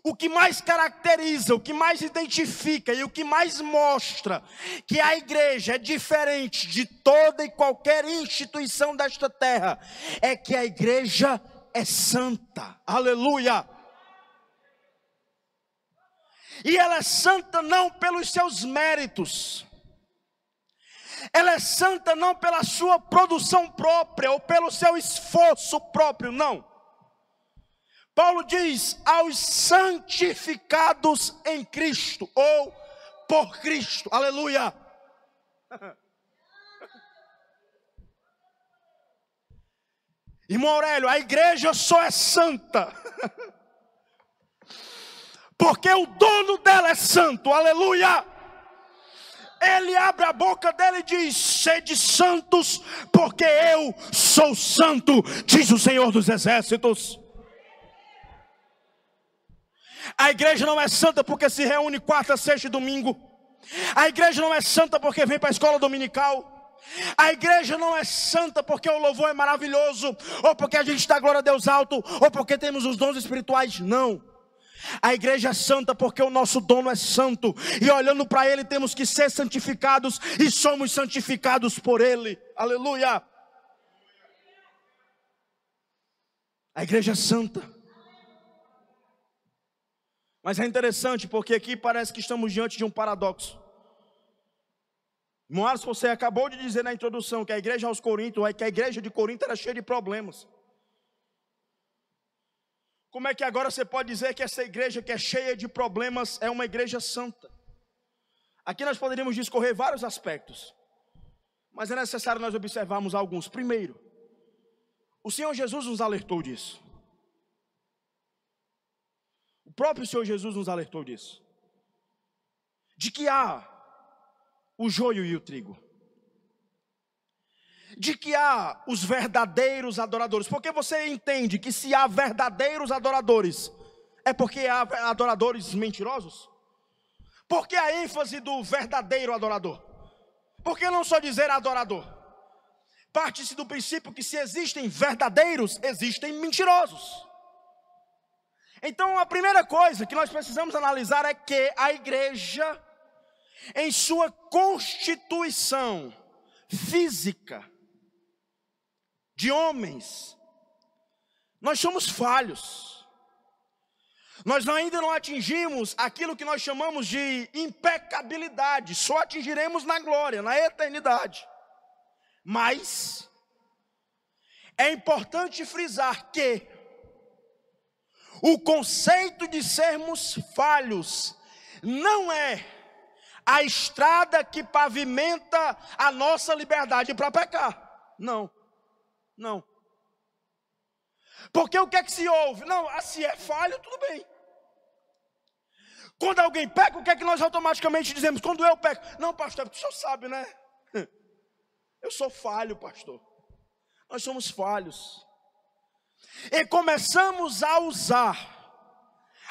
O que mais caracteriza, o que mais identifica e o que mais mostra que a igreja é diferente de toda e qualquer instituição desta terra é que a igreja é santa. Aleluia! E ela é santa não pelos seus méritos. Ela é santa não pela sua produção própria ou pelo seu esforço próprio, não. Paulo diz aos santificados em Cristo ou por Cristo. Aleluia. Irmão Aurélio, a igreja só é santa porque o dono dela é santo. Aleluia. Ele abre a boca dele e diz: sede santos, porque eu sou santo, diz o Senhor dos Exércitos. A igreja não é santa porque se reúne quarta, sexta e domingo. A igreja não é santa porque vem para a escola dominical. A igreja não é santa porque o louvor é maravilhoso, ou porque a gente dá glória a Deus alto, ou porque temos os dons espirituais. Não. A igreja é santa porque o nosso dono é santo, e olhando para ele temos que ser santificados, e somos santificados por ele. Aleluia. A igreja é santa. Mas é interessante porque aqui parece que estamos diante de um paradoxo. Moares, você acabou de dizer na introdução que a igreja aos Coríntios, que a igreja de Corinto era cheia de problemas. Como é que agora você pode dizer que essa igreja que é cheia de problemas é uma igreja santa? Aqui nós poderíamos discorrer vários aspectos, mas é necessário nós observarmos alguns. Primeiro, o Senhor Jesus nos alertou disso. O próprio Senhor Jesus nos alertou disso. De que há o joio e o trigo. De que há os verdadeiros adoradores. Porque você entende que se há verdadeiros adoradores, é porque há adoradores mentirosos? Por que a ênfase do verdadeiro adorador? Por que não só dizer adorador? Parte-se do princípio que se existem verdadeiros, existem mentirosos. Então a primeira coisa que nós precisamos analisar é que a igreja, em sua constituição física, de homens, nós somos falhos. Nós ainda não atingimos aquilo que nós chamamos de impecabilidade. Só atingiremos na glória, na eternidade. Mas é importante frisar que o conceito de sermos falhos não é a estrada que pavimenta a nossa liberdade para pecar. Não, não. Porque o que é que se ouve? Não, se é falho, tudo bem. Quando alguém peca, o que é que nós automaticamente dizemos? Quando eu peco, não, pastor, o senhor sabe, né? Eu sou falho, pastor. Nós somos falhos. E começamos a usar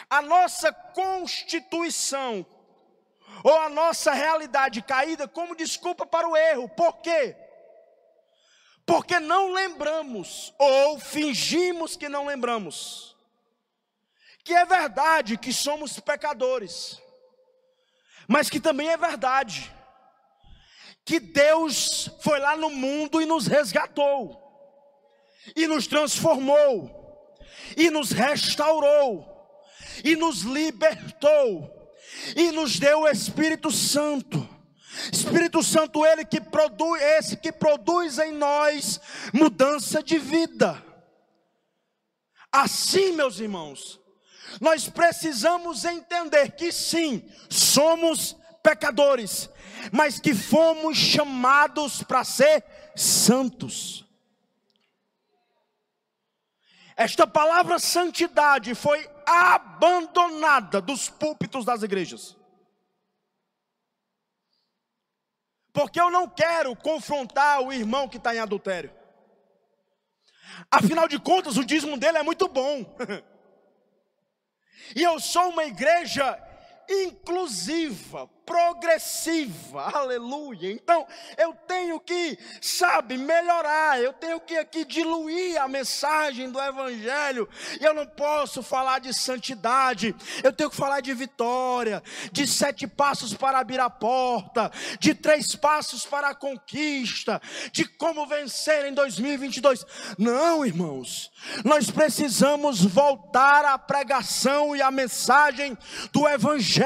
a nossa constituição ou a nossa realidade caída como desculpa para o erro. Por quê? Porque não lembramos ou fingimos que não lembramos que é verdade que somos pecadores, mas que também é verdade
que Deus foi lá no mundo e nos resgatou, e nos transformou, e nos restaurou, e nos libertou, e nos deu o Espírito Santo. Espírito Santo, esse que produz em nós mudança de vida. Assim, meus irmãos, nós precisamos entender que sim, somos pecadores, mas que fomos chamados para ser santos. Esta palavra santidade foi abandonada dos púlpitos das igrejas. Porque eu não quero confrontar o irmão que está em adultério. Afinal de contas, o dízimo dele é muito bom. E eu sou uma igreja inclusiva, progressiva, aleluia. Então eu tenho que, melhorar, eu tenho que aqui diluir a mensagem do evangelho, e eu não posso falar de santidade, eu tenho que falar de vitória, de 7 passos para abrir a porta, de 3 passos para a conquista, de como vencer em 2022. Não, irmãos, nós precisamos voltar à pregação e à mensagem do evangelho,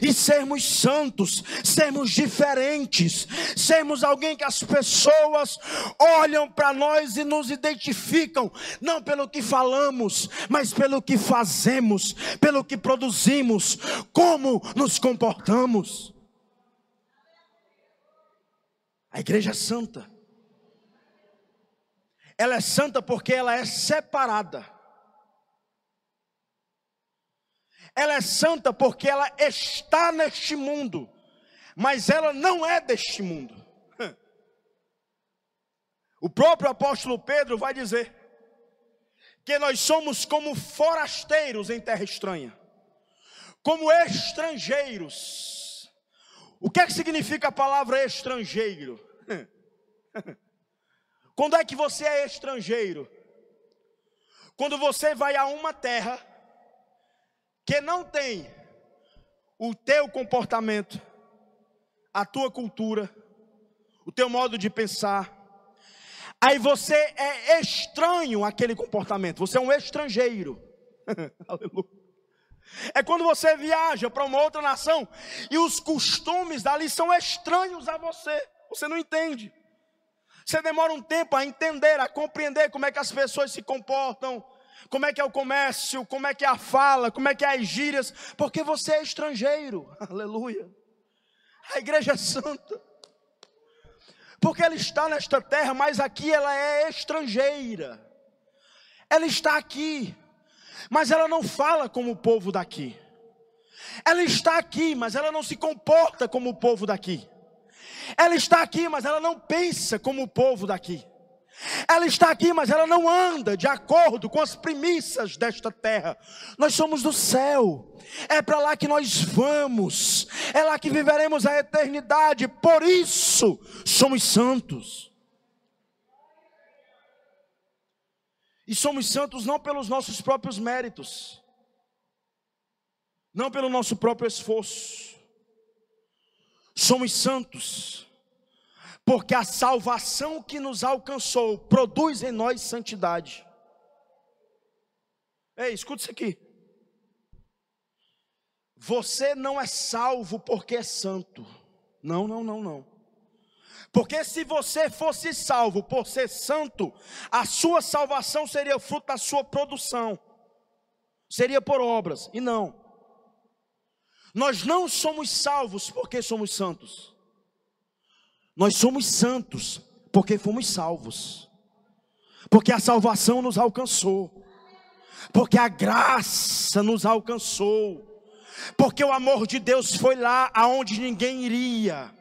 e sermos santos, sermos diferentes, sermos alguém que as pessoas olham para nós e nos identificam, não pelo que falamos, mas pelo que fazemos, pelo que produzimos, como nos comportamos. A igreja é santa. Ela é santa porque ela é separada. Ela é santa porque ela está neste mundo, mas ela não é deste mundo. O próprio apóstolo Pedro vai dizer que nós somos como forasteiros em terra estranha, como estrangeiros. O que é que significa a palavra estrangeiro? Quando é que você é estrangeiro? Quando você vai a uma terra que não tem o teu comportamento, a tua cultura, o teu modo de pensar, aí você é estranho àquele comportamento, você é um estrangeiro. Aleluia. É quando você viaja para uma outra nação e os costumes dali são estranhos a você, você não entende. Você demora um tempo a entender, a compreender como é que as pessoas se comportam, como é que é o comércio, como é que é a fala, como é que é as gírias, porque você é estrangeiro. Aleluia. A igreja é santa, porque ela está nesta terra, mas aqui ela é estrangeira. Ela está aqui, mas ela não fala como o povo daqui. Ela está aqui, mas ela não se comporta como o povo daqui. Ela está aqui, mas ela não pensa como o povo daqui. Ela está aqui, mas ela não anda de acordo com as premissas desta terra. Nós somos do céu, é para lá que nós vamos, é lá que viveremos a eternidade. Por isso somos santos. E somos santos não pelos nossos próprios méritos, não pelo nosso próprio esforço. Somos santos porque a salvação que nos alcançou produz em nós santidade. Ei, escuta isso aqui. Você não é salvo porque é santo. Não, não, não, não. Porque se você fosse salvo por ser santo, a sua salvação seria fruto da sua produção, seria por obras, e não. Nós não somos salvos porque somos santos. Nós somos santos porque fomos salvos, porque a salvação nos alcançou, porque a graça nos alcançou, porque o amor de Deus foi lá aonde ninguém iria,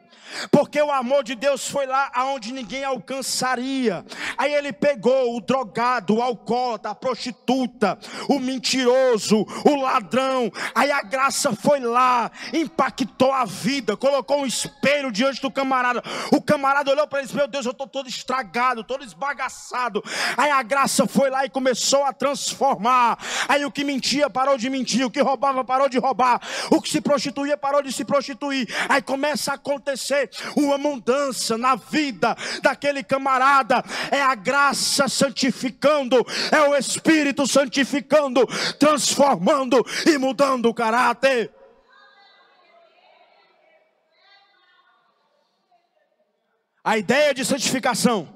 porque o amor de Deus foi lá aonde ninguém alcançaria. Aí ele pegou o drogado, o alcoólatra, a prostituta, o mentiroso, o ladrão. Aí a graça foi lá, impactou a vida, colocou um espelho diante do camarada. O camarada olhou para ele e disse: meu Deus, eu estou todo estragado, todo esbagaçado. Aí a graça foi lá e começou a transformar. Aí o que mentia parou de mentir, o que roubava parou de roubar, o que se prostituía parou de se prostituir. Aí começa a acontecer acontecer uma mudança na vida daquele camarada. É a graça santificando, é o Espírito santificando, transformando e mudando o caráter. A ideia de santificação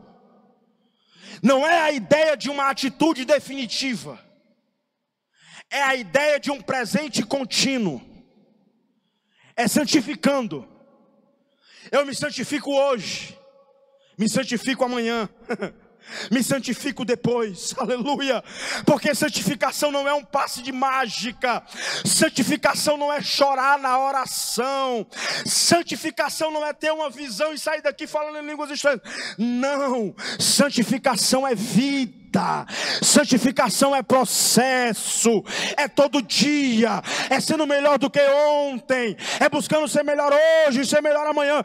não é a ideia de uma atitude definitiva, é a ideia de um presente contínuo. É santificando. Eu me santifico hoje, me santifico amanhã, me santifico depois, aleluia, porque santificação não é um passe de mágica, santificação não é chorar na oração, santificação não é ter uma visão e sair daqui falando em línguas estranhas, não, santificação é vida. Santificação é processo, é todo dia, é sendo melhor do que ontem, é buscando ser melhor hoje, ser melhor amanhã.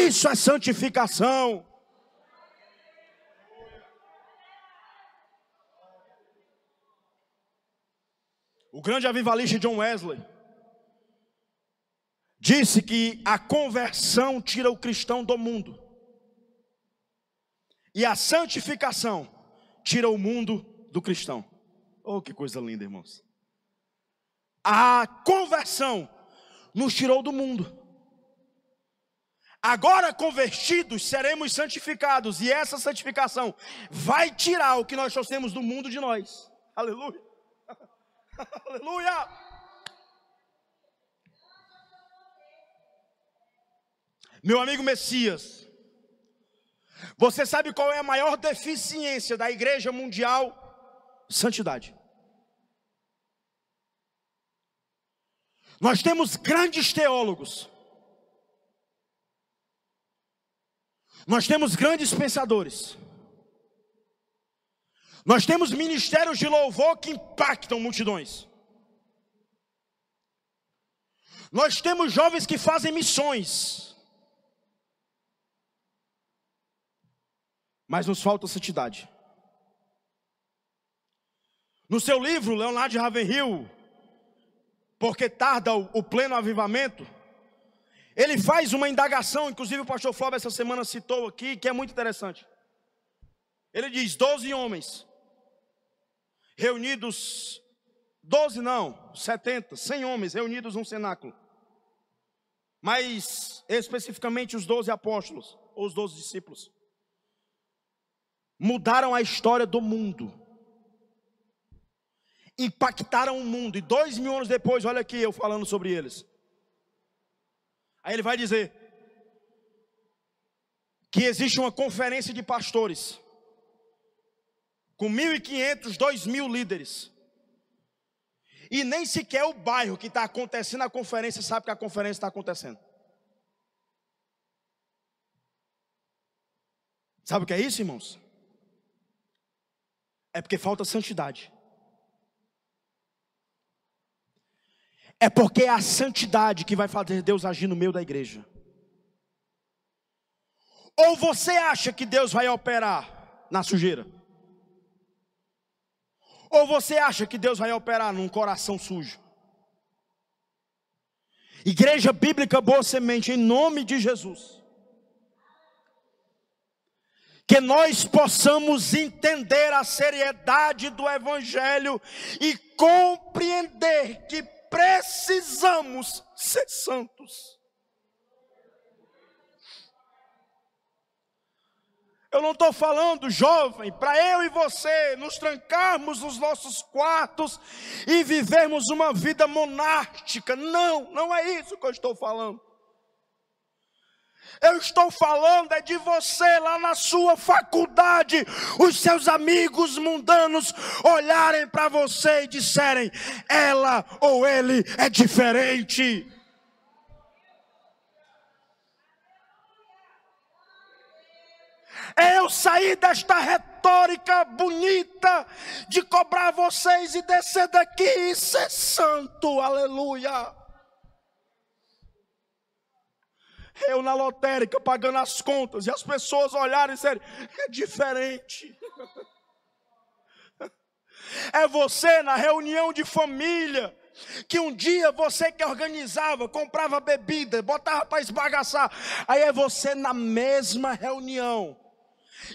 Isso é santificação. O grande avivalista John Wesley disse que a conversão tira o cristão do mundo e a santificação tira o mundo do cristão. Oh, que coisa linda, irmãos. A conversão nos tirou do mundo. Agora convertidos seremos santificados, e essa santificação vai tirar o que nós trouxemos do mundo de nós. Aleluia. Aleluia. Meu amigo Messias, você sabe qual é a maior deficiência da igreja mundial? Santidade. Nós temos grandes teólogos, nós temos grandes pensadores, nós temos ministérios de louvor que impactam multidões, nós temos jovens que fazem missões, mas nos falta santidade. No seu livro, Leonardo de Ravenhill, Porque Tarda o Pleno Avivamento, ele faz uma indagação, inclusive o pastor Flávio essa semana citou aqui, que é muito interessante. Ele diz, 12 homens, reunidos, 12 não, 70, 100 homens reunidos num cenáculo. Mas especificamente os 12 apóstolos, ou os 12 discípulos, mudaram a história do mundo, impactaram o mundo, e 2000 anos depois, olha aqui eu falando sobre eles. Aí ele vai dizer que existe uma conferência de pastores com 1.500, 2.000 líderes, e nem sequer o bairro que está acontecendo a conferência sabe que a conferência está acontecendo. Sabe o que é isso, irmãos? É porque falta santidade. É porque é a santidade que vai fazer Deus agir no meio da igreja. Ou você acha que Deus vai operar na sujeira? Ou você acha que Deus vai operar num coração sujo? Igreja Bíblica Boa Semente, em nome de Jesus, que nós possamos entender a seriedade do Evangelho e compreender que precisamos ser santos. Eu não estou falando, jovem, para eu e você nos trancarmos nos nossos quartos e vivermos uma vida monástica. Não, não é isso que eu estou falando. Eu estou falando é de você lá na sua faculdade, os seus amigos mundanos olharem para você e disserem, ela ou ele é diferente. É eu sair desta retórica bonita de cobrar vocês e descer daqui e ser santo, aleluia. Eu na lotérica pagando as contas e as pessoas olharem e disserem, é diferente. É você na reunião de família Que um dia você que organizava, comprava bebida, botava para esbagaçar, aí é você na mesma reunião,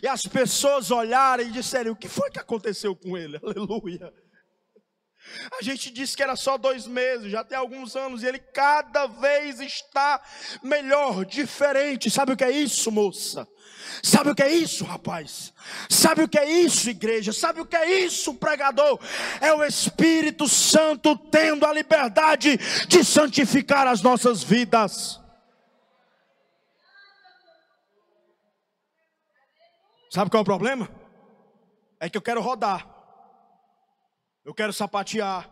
e as pessoas olharem e disserem: o que foi que aconteceu com ele? Aleluia. A gente disse que era só 2 meses, já tem alguns anos, e ele cada vez está melhor, diferente. Sabe o que é isso, moça? Sabe o que é isso, rapaz? Sabe o que é isso, igreja? Sabe o que é isso, pregador? É o Espírito Santo tendo a liberdade de santificar as nossas vidas. Sabe qual é o problema? É que eu quero rodar, eu quero sapatear,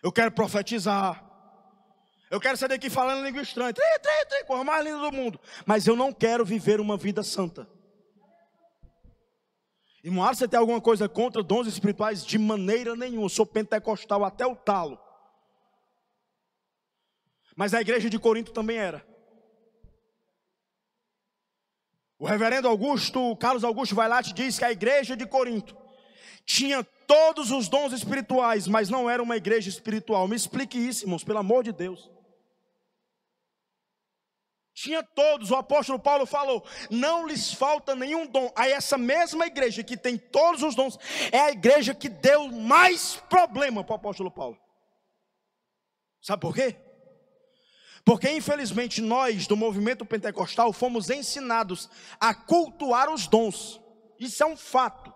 eu quero profetizar, eu quero sair daqui falando língua estranha, coisa mais linda do mundo, mas eu não quero viver uma vida santa. Irmão, você tem alguma coisa contra dons espirituais? De maneira nenhuma. Eu sou pentecostal até o talo. Mas a igreja de Corinto também era. O reverendo Carlos Augusto Vailate diz que a igreja de Corinto tinha todos os dons espirituais, mas não era uma igreja espiritual. Me explique isso, irmãos, pelo amor de Deus. Tinha todos, o apóstolo Paulo falou: não lhes falta nenhum dom. Aí essa mesma igreja que tem todos os dons é a igreja que deu mais problema para o apóstolo Paulo. Sabe por quê? Porque infelizmente nós do movimento pentecostal fomos ensinados a cultuar os dons. Isso é um fato.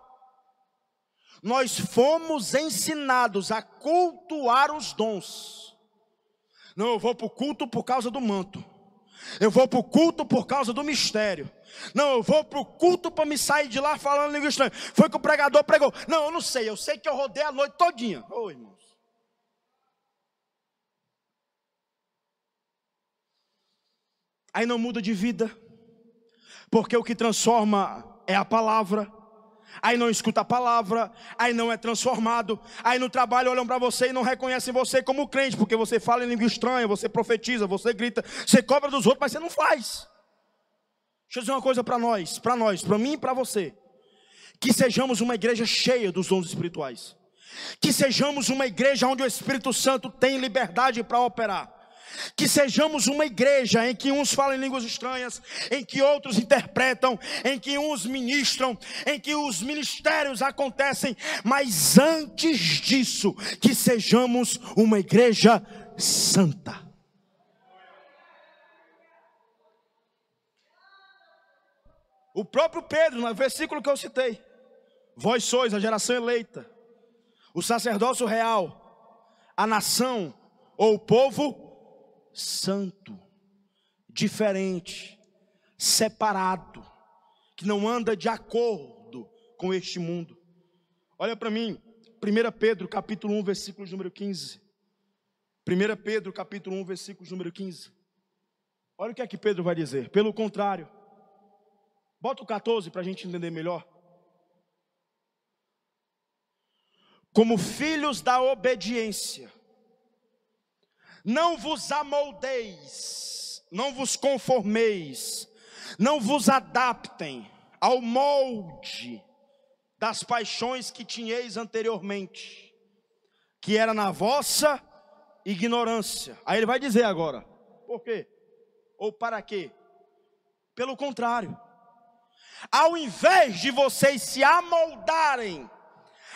Nós fomos ensinados a cultuar os dons. Não, eu vou para o culto por causa do manto. Eu vou para o culto por causa do mistério. Não, eu vou para o culto para me sair de lá falando língua estranha. Foi que o pregador pregou. Não, eu não sei. Eu sei que eu rodei a noite todinha. Ô, irmãos. Aí não muda de vida. Porque o que transforma é a palavra. Aí não escuta a palavra, aí não é transformado. Aí no trabalho olham para você e não reconhecem você como crente, porque você fala em língua estranha, você profetiza, você grita, você cobra dos outros, mas você não faz. Deixa eu dizer uma coisa para nós, para mim e para você: que sejamos uma igreja cheia dos dons espirituais, que sejamos uma igreja onde o Espírito Santo tem liberdade para operar. Que sejamos uma igreja em que uns falam em línguas estranhas, em que outros interpretam, em que uns ministram, em que os ministérios acontecem. Mas antes disso, que sejamos uma igreja santa. O próprio Pedro, no versículo que eu citei: vós sois a geração eleita, o sacerdócio real, a nação ou o povo santo, diferente, separado, que não anda de acordo com este mundo. Olha para mim, 1 Pedro capítulo 1, versículo número 15. 1 Pedro capítulo 1, versículo número 15. Olha o que é que Pedro vai dizer. Pelo contrário, bota o 14 para a gente entender melhor. Como filhos da obediência, não vos amoldeis, não vos conformeis, não vos adaptem ao molde das paixões que tinhais anteriormente, que era na vossa ignorância. Aí ele vai dizer agora, por quê? Ou para quê? Pelo contrário, ao invés de vocês se amoldarem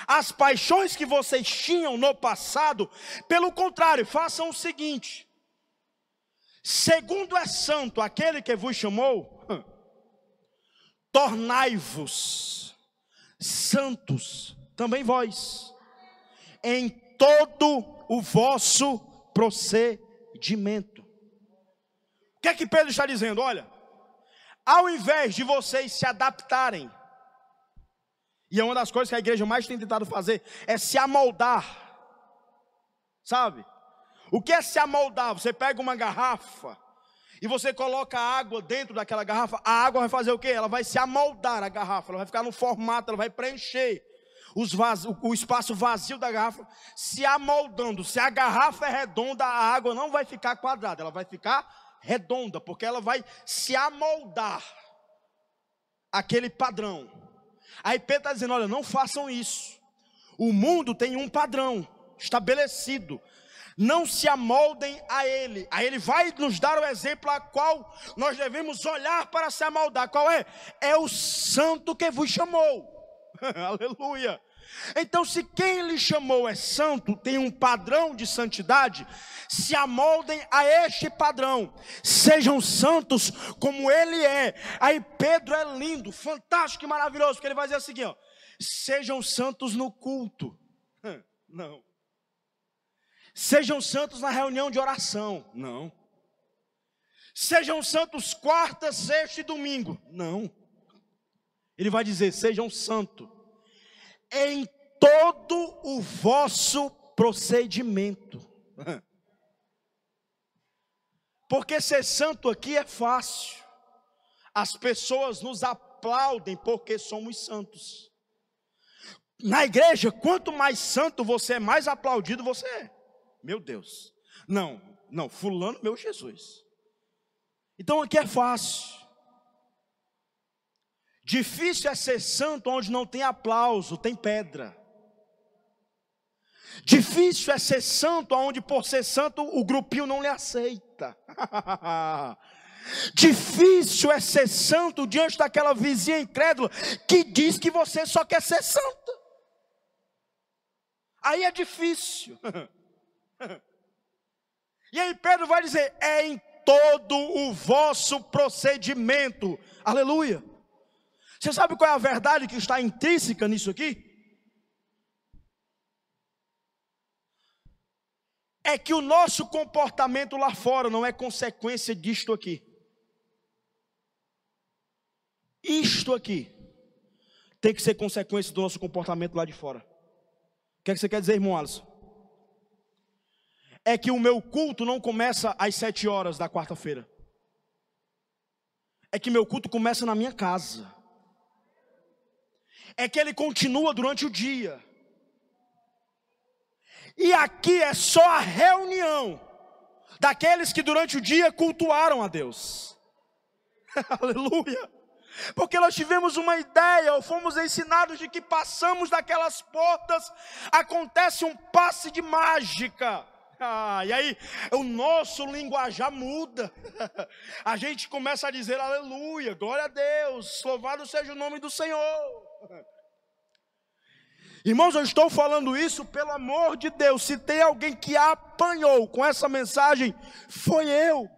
as paixões que vocês tinham no passado, pelo contrário, façam o seguinte: segundo é santo aquele que vos chamou, tornai-vos santos também vós, em todo o vosso procedimento. O que é que Pedro está dizendo? Olha, ao invés de vocês se adaptarem, e é uma das coisas que a igreja mais tem tentado fazer, é se amoldar. Sabe? O que é se amoldar? Você pega uma garrafa e você coloca a água dentro daquela garrafa. A água vai fazer o quê? Ela vai se amoldar a garrafa. Ela vai ficar no formato, ela vai preencher o espaço vazio da garrafa, se amoldando. Se a garrafa é redonda, a água não vai ficar quadrada, ela vai ficar redonda, porque ela vai se amoldar aquele padrão. Aí Pedro está dizendo: olha, não façam isso. O mundo tem um padrão, estabelecido. Não se amoldem a ele. Aí ele vai nos dar o exemplo a qual nós devemos olhar para se amoldar. Qual é? É o santo que vos chamou. Aleluia. Então, se quem lhe chamou é santo, tem um padrão de santidade, se amoldem a este padrão, sejam santos como ele é. Aí Pedro é lindo, fantástico e maravilhoso, porque ele vai dizer o seguinte, ó, sejam santos no culto. Não. Sejam santos na reunião de oração. Não. Sejam santos quarta, sexta e domingo. Não. Ele vai dizer, sejam santos em todo o vosso procedimento. Porque ser santo aqui é fácil. As pessoas nos aplaudem porque somos santos. Na igreja, quanto mais santo você é, mais aplaudido você é. Meu Deus. Não, fulano, meu Jesus. Então aqui é fácil. Difícil é ser santo onde não tem aplauso, tem pedra. Difícil é ser santo onde por ser santo o grupinho não lhe aceita. Difícil é ser santo diante daquela vizinha incrédula que diz que você só quer ser santa. Aí é difícil. E aí Pedro vai dizer, é em todo o vosso procedimento. Aleluia. Você sabe qual é a verdade que está intrínseca nisso aqui? É que o nosso comportamento lá fora não é consequência disto aqui. Isto aqui tem que ser consequência do nosso comportamento lá de fora. O que é que você quer dizer, irmão Alisson? É que o meu culto não começa às 7 horas da quarta-feira. É que meu culto começa na minha casa. É que ele continua durante o dia. E aqui é só a reunião daqueles que durante o dia cultuaram a Deus. Aleluia. Porque nós tivemos uma ideia, ou fomos ensinados de que passamos daquelas portas, acontece um passe de mágica. E aí o nosso linguajar muda. A gente começa a dizer aleluia, glória a Deus, louvado seja o nome do Senhor. Irmãos, eu estou falando isso pelo amor de Deus. Se tem alguém que apanhou com essa mensagem, foi eu.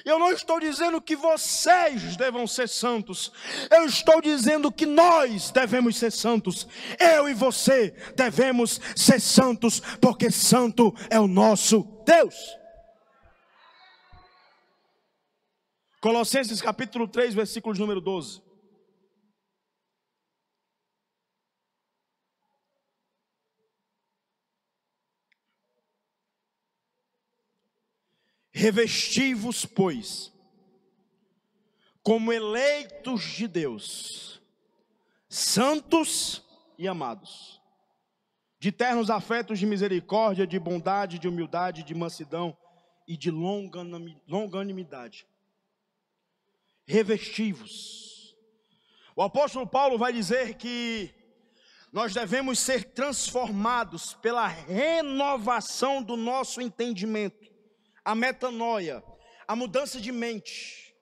Eu não estou dizendo que vocês devam ser santos. Eu estou dizendo que nós devemos ser santos. Eu e você devemos ser santos, porque santo é o nosso Deus. Colossenses capítulo 3, versículos número 12. Revesti-vos, pois, como eleitos de Deus, santos e amados, de ternos afetos de misericórdia, de bondade, de humildade, de mansidão e de longanimidade. Revesti-vos. O apóstolo Paulo vai dizer que nós devemos ser transformados pela renovação do nosso entendimento. A metanoia, a mudança de mente.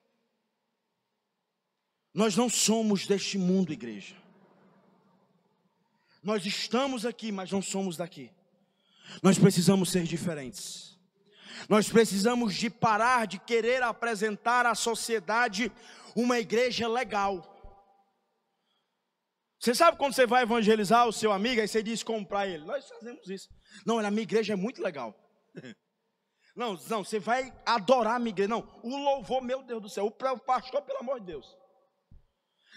Nós não somos deste mundo, igreja. Nós estamos aqui, mas não somos daqui. Nós precisamos ser diferentes. Nós precisamos de parar de querer apresentar à sociedade uma igreja legal. Você sabe quando você vai evangelizar o seu amigo, aí você diz comprar ele. Nós fazemos isso. Não, olha, a minha igreja é muito legal. Não, você vai adorar a minha igreja. Não, o louvor, meu Deus do céu, o pastor, pelo amor de Deus.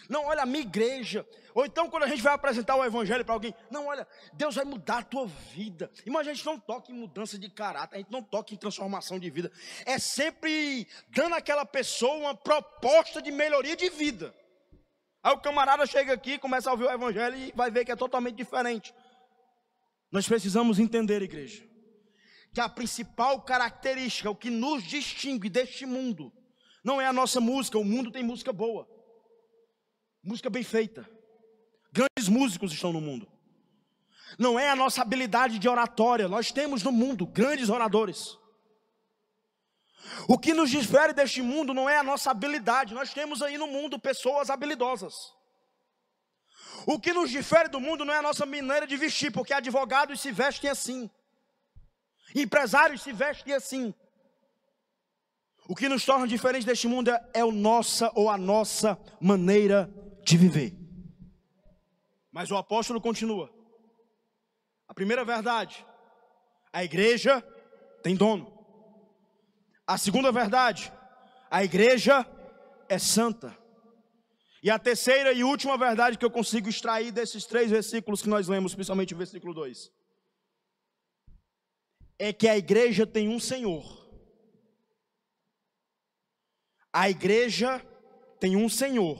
Não, olha, a minha igreja. Ou então quando a gente vai apresentar o evangelho para alguém, não, olha, Deus vai mudar a tua vida. Irmão, a gente não toca em mudança de caráter, a gente não toca em transformação de vida. É sempre dando àquela pessoa uma proposta de melhoria de vida. Aí o camarada chega aqui, começa a ouvir o evangelho e vai ver que é totalmente diferente. Nós precisamos entender, igreja, que a principal característica, o que nos distingue deste mundo, não é a nossa música. O mundo tem música boa, música bem feita, grandes músicos estão no mundo. não é a nossa habilidade de oratória. Nós temos no mundo grandes oradores. O que nos difere deste mundo não é a nossa habilidade. Nós temos aí no mundo pessoas habilidosas. O que nos difere do mundo não é a nossa maneira de vestir, porque advogados se vestem assim, empresários se vestem assim. O que nos torna diferentes deste mundo é a nossa maneira de viver. Mas o apóstolo continua. A primeira verdade: a igreja tem dono. A segunda verdade: a igreja é santa. E a terceira e última verdade que eu consigo extrair desses 3 versículos que nós lemos, principalmente o versículo 2, é que a igreja tem um Senhor. A igreja tem um Senhor.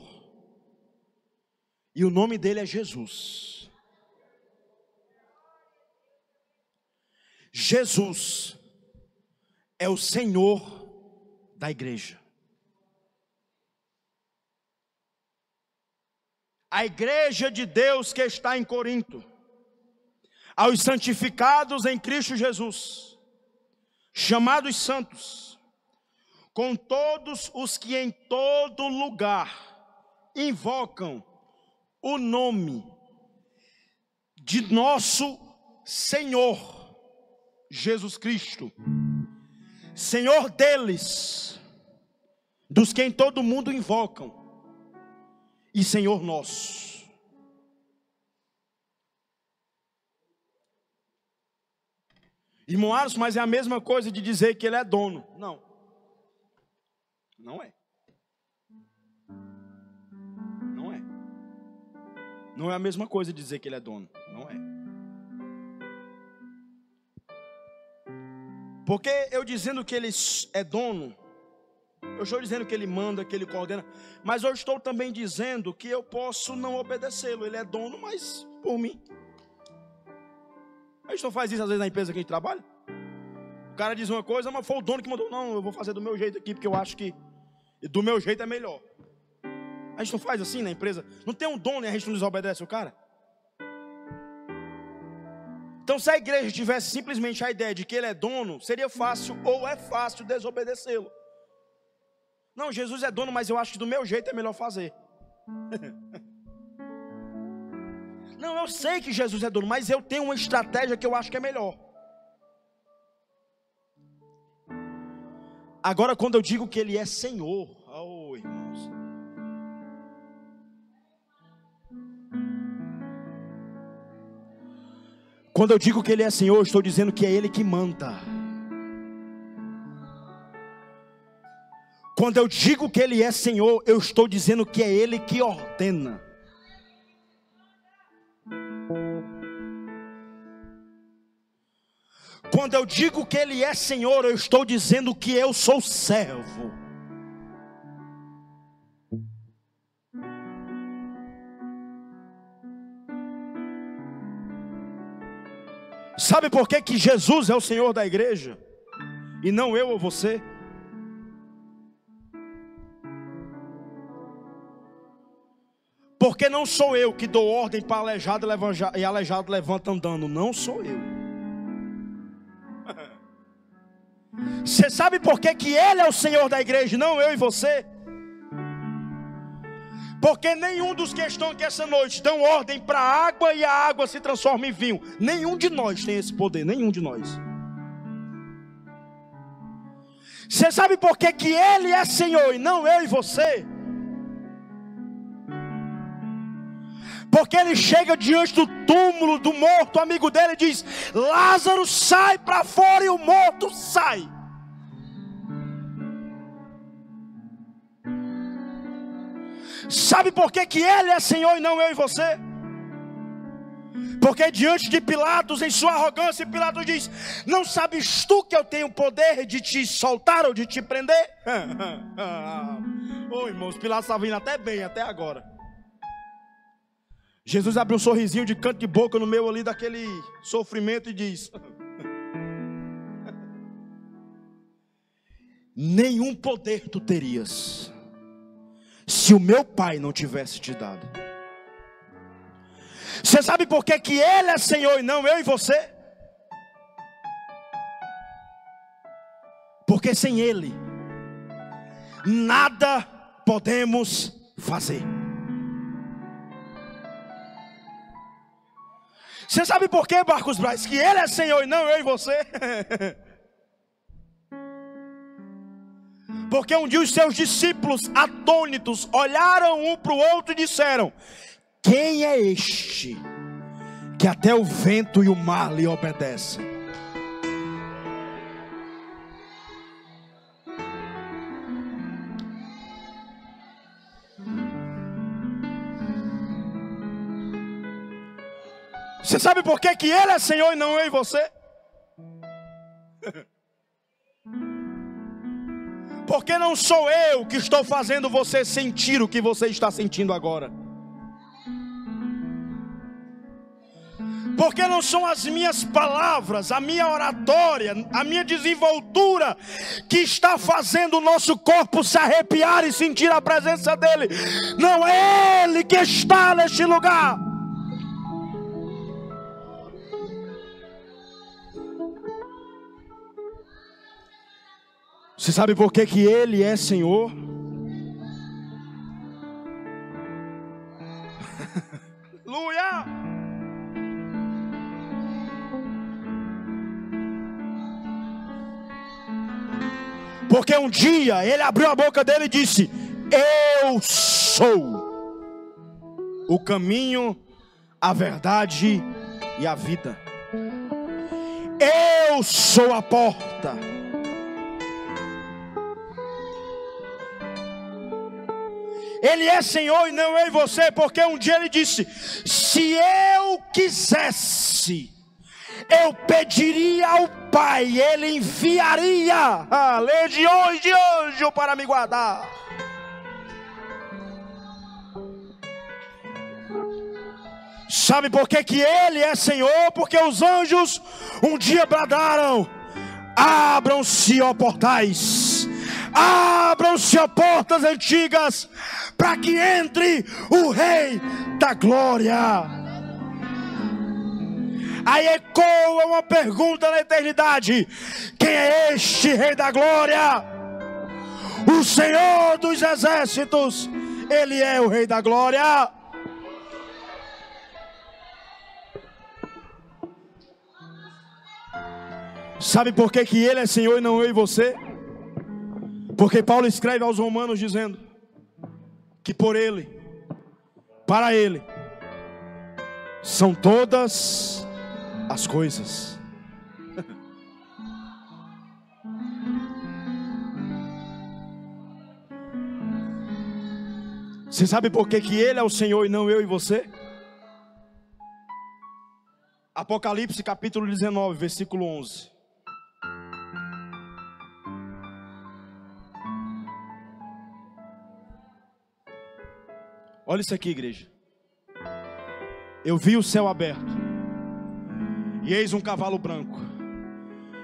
E o nome dele é Jesus. Jesus é o Senhor da igreja. A igreja de Deus que está em Corinto, aos santificados em Cristo Jesus, chamados santos, com todos os que em todo lugar invocam o nome de nosso Senhor Jesus Cristo, Senhor deles, dos que em todo mundo invocam, e Senhor nosso. Irmão Alisson, mas é a mesma coisa de dizer que ele é dono. Não. Não é. Não é. Não é a mesma coisa de dizer que ele é dono. Não é. Porque eu dizendo que ele é dono, eu estou dizendo que ele manda, que ele coordena, mas eu estou também dizendo que eu posso não obedecê-lo. Ele é dono, mas por mim. A gente não faz isso às vezes na empresa que a gente trabalha. O cara diz uma coisa, mas foi o dono que mandou. Não, eu vou fazer do meu jeito aqui, porque eu acho que do meu jeito é melhor. A gente não faz assim na empresa. Não tem um dono e a gente não desobedece o cara. Então, se a igreja tivesse simplesmente a ideia de que ele é dono, seria fácil ou é fácil desobedecê-lo. Não, Jesus é dono, mas eu acho que do meu jeito é melhor fazer. Não, eu sei que Jesus é dono, mas eu tenho uma estratégia que eu acho que é melhor. Agora, quando eu digo que ele é Senhor, oh, irmãos, quando eu digo que ele é Senhor, eu estou dizendo que é ele que manda. Quando eu digo que ele é Senhor, eu estou dizendo que é ele que ordena. Quando eu digo que ele é Senhor, eu estou dizendo que eu sou servo. Sabe por que Jesus é o Senhor da igreja e não eu ou você? Porque não sou eu que dou ordem para aleijado e aleijado levanta andando. Não sou eu. Você sabe por que ele é o Senhor da igreja, não eu e você? Porque nenhum dos que estão aqui essa noite dão ordem para a água e a água se transforma em vinho. Nenhum de nós tem esse poder, nenhum de nós. Você sabe por que ele é Senhor e não eu e você? Porque ele chega diante do túmulo do morto, amigo dele, e diz: Lázaro, sai para fora, e o morto sai. Sabe por que ele é Senhor e não eu e você? Porque diante de Pilatos, em sua arrogância, Pilatos diz: não sabes tu que eu tenho poder de te soltar ou de te prender? Ô irmãos, Pilatos estava indo até bem, até agora. Jesus abre um sorrisinho de canto de boca no meio ali daquele sofrimento e diz: nenhum poder tu terias se o meu Pai não tivesse te dado. Você sabe por que que Ele é Senhor e não eu e você? Porque sem Ele, nada podemos fazer. Você sabe por que, Marcos Braz, que Ele é Senhor e não eu e você? Porque um dia os seus discípulos atônitos olharam um para o outro e disseram: quem é este que até o vento e o mar lhe obedecem? Você sabe por que que Ele é Senhor e não eu e você? Porque não sou eu que estou fazendo você sentir o que você está sentindo agora. Porque não são as minhas palavras, a minha oratória, a minha desenvoltura que está fazendo o nosso corpo se arrepiar e sentir a presença dEle. Não é Ele que está neste lugar. Você sabe por que que Ele é Senhor? Aleluia! Porque um dia Ele abriu a boca dele e disse: eu sou o caminho, a verdade e a vida. Eu sou a porta. Ele é Senhor e não eu e você, porque um dia Ele disse: se eu quisesse, eu pediria ao Pai, Ele enviaria legiões de anjos para me guardar. Sabe por que que Ele é Senhor? Porque os anjos um dia bradaram: abram-se, ó portais, abram-se, ó portas antigas, para que entre o Rei da Glória. Aí ecoa uma pergunta na eternidade: quem é este Rei da Glória? O Senhor dos Exércitos. Ele é o Rei da Glória. Sabe por que que Ele é Senhor e não eu e você? Porque Paulo escreve aos Romanos dizendo que por Ele, para Ele, são todas as coisas. Você sabe por que que Ele é o Senhor e não eu e você? Apocalipse capítulo 19, versículo 11. Olha isso aqui, igreja. Eu vi o céu aberto, e eis um cavalo branco,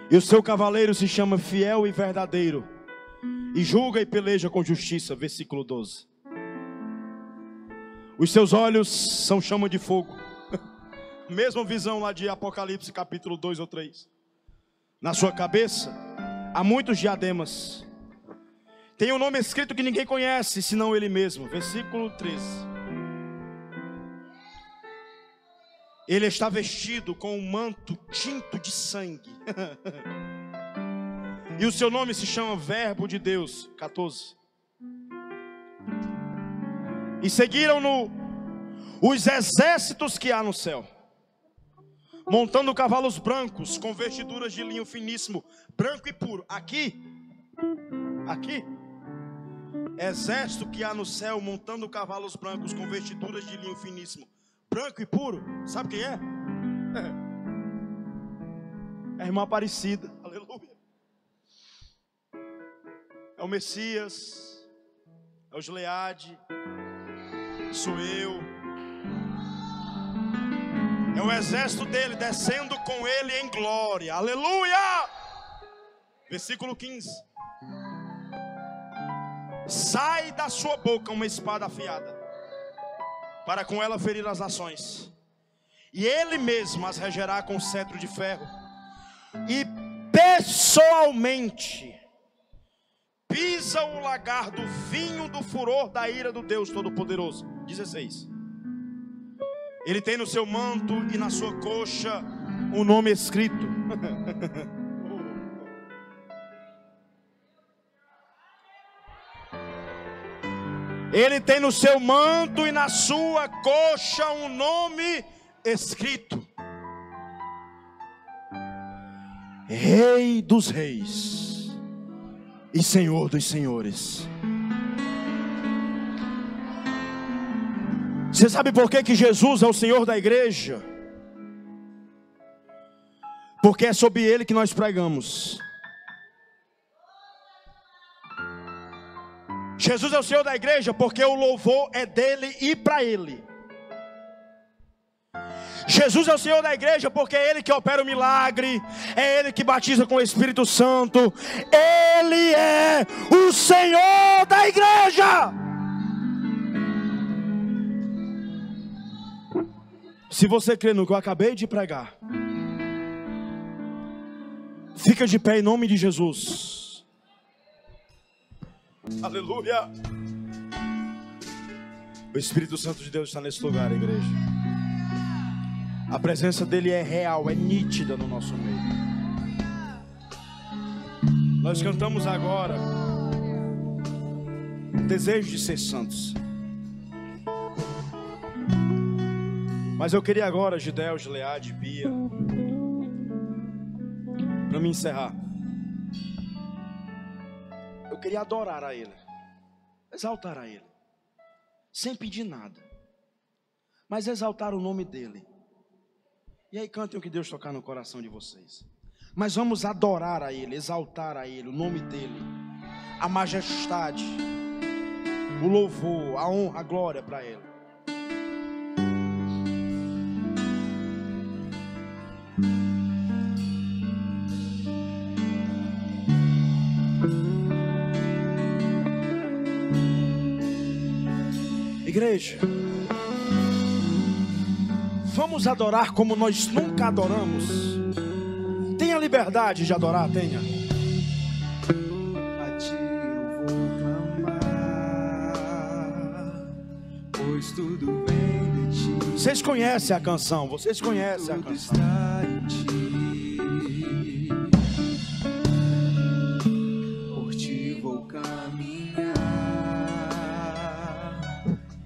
e o seu cavaleiro se chama Fiel e Verdadeiro, e julga e peleja com justiça. Versículo 12. Os seus olhos são chama de fogo. Mesma visão lá de Apocalipse capítulo 2 ou 3. Na sua cabeça há muitos diademas. Tem um nome escrito que ninguém conhece, senão Ele mesmo. Versículo 13. Ele está vestido com um manto tinto de sangue. E o seu nome se chama Verbo de Deus. 14. E seguiram-no os exércitos que há no céu, montando cavalos brancos, com vestiduras de linho finíssimo, branco e puro. Aqui, exército que há no céu, montando cavalos brancos, com vestiduras de linho finíssimo, branco e puro. Sabe quem é? É a irmã Aparecida. Aleluia. É o Messias, é o Gileade, sou eu. É o exército dele descendo com ele em glória. Aleluia! Versículo 15. Sai da sua boca uma espada afiada, para com ela ferir as nações, e Ele mesmo as regerá com cetro de ferro, e pessoalmente pisa o lagar do vinho do furor da ira do Deus Todo-Poderoso. 16. Ele tem no seu manto e na sua coxa um nome escrito. Ele tem no seu manto e na sua coxa um nome escrito: Rei dos Reis e Senhor dos Senhores. Você sabe por que Jesus é o Senhor da igreja? Porque é sobre Ele que nós pregamos. Jesus é o Senhor da igreja porque o louvor é dele e para Ele. Jesus é o Senhor da igreja porque é Ele que opera o milagre, é Ele que batiza com o Espírito Santo. Ele é o Senhor da igreja. Se você crê no que eu acabei de pregar, fica de pé em nome de Jesus. Aleluia. O Espírito Santo de Deus está nesse lugar, igreja. A presença dele é real, é nítida no nosso meio. Nós cantamos agora o desejo de ser santos. Mas eu queria agora, Gidel, Gileade, Bia, para me encerrar, eu queria adorar a Ele, exaltar a Ele, sem pedir nada, mas exaltar o nome dEle. E aí cantem o que Deus tocar no coração de vocês. Mas vamos adorar a Ele, exaltar a Ele, o nome dEle, a majestade, o louvor, a honra, a glória para Ele. Igreja, vamos adorar como nós nunca adoramos. Tenha liberdade de adorar, tenha.
A ti eu vou clamar, pois tudo vem de ti.
Vocês conhecem a canção, vocês conhecem a
Tudo
canção.
está em ti. Por ti vou caminhar,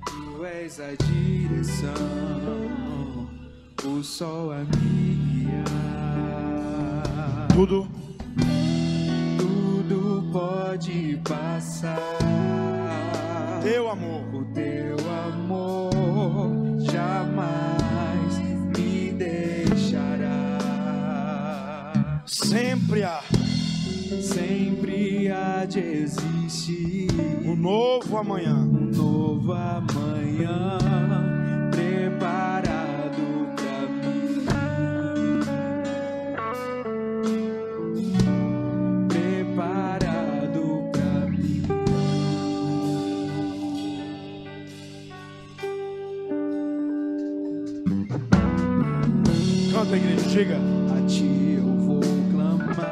tu és a direção, o sol a me guiar.
Tudo
pode passar,
teu amor,
o teu amor jamais me deixará.
sempre
há de existir
um novo amanhã.
um novo amanhã preparado pra mim, preparado pra mim.
Canta, igreja, diga.
A ti eu vou clamar,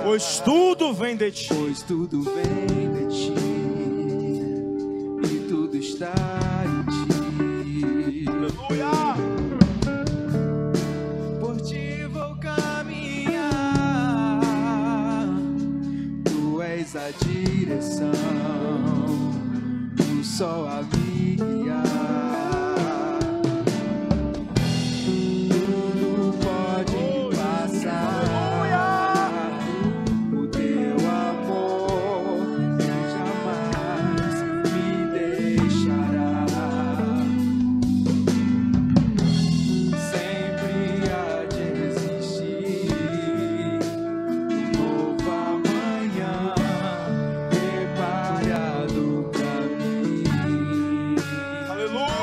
Pois tudo vem de ti.
pois tudo vem de ti e tudo está em ti.
Aleluia.
Por ti vou caminhar, tu és a direção, o sol a me guiar. Tudo pode passar, o teu amor jamais me deixará. Sempre há de existir um novo amanhã preparado pra mim.
Aleluia.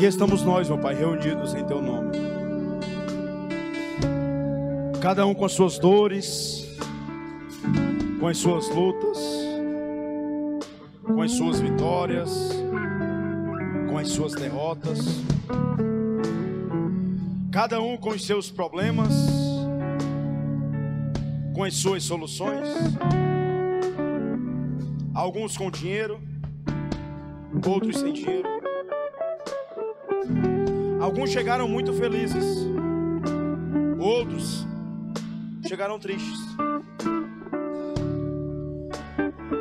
Aqui estamos nós, meu Pai, reunidos em Teu nome. Cada um com as suas dores, com as suas lutas, com as suas vitórias, com as suas derrotas. Cada um com os seus problemas, com as suas soluções. Alguns com dinheiro, outros sem dinheiro. Alguns chegaram muito felizes, outros chegaram tristes.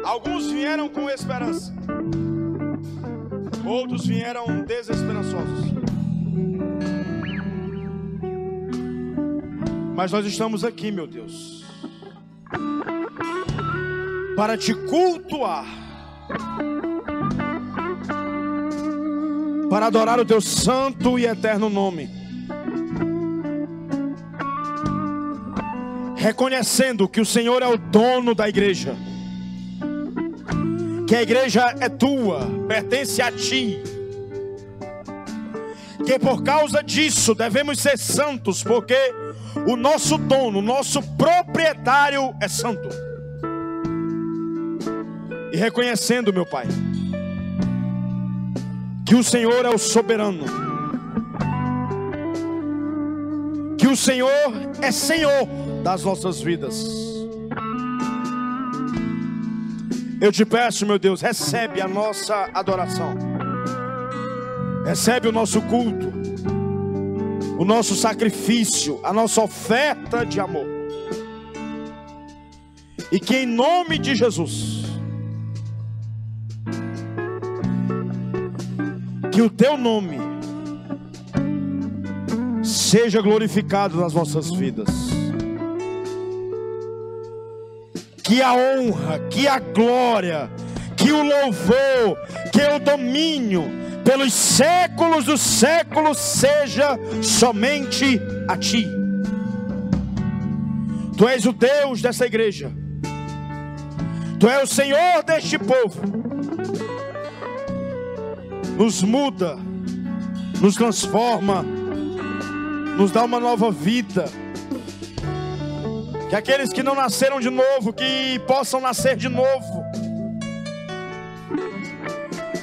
Alguns vieram com esperança, outros vieram desesperançosos. Mas nós estamos aqui, meu Deus, para te cultuar, para adorar o teu santo e eterno nome, reconhecendo que o Senhor é o dono da igreja, que a igreja é tua, pertence a ti, que por causa disso devemos ser santos, porque o nosso dono, o nosso proprietário é santo. E reconhecendo, meu Pai, que o Senhor é o soberano, que o Senhor é Senhor das nossas vidas. Eu te peço, meu Deus, recebe a nossa adoração, recebe o nosso culto, o nosso sacrifício, a nossa oferta de amor. E que em nome de Jesus, que o teu nome seja glorificado nas nossas vidas. Que a honra, que a glória, que o louvor, que o domínio pelos séculos dos séculos seja somente a ti. Tu és o Deus dessa igreja, tu és o Senhor deste povo. Nos muda, nos transforma, nos dá uma nova vida. Que aqueles que não nasceram de novo, que possam nascer de novo.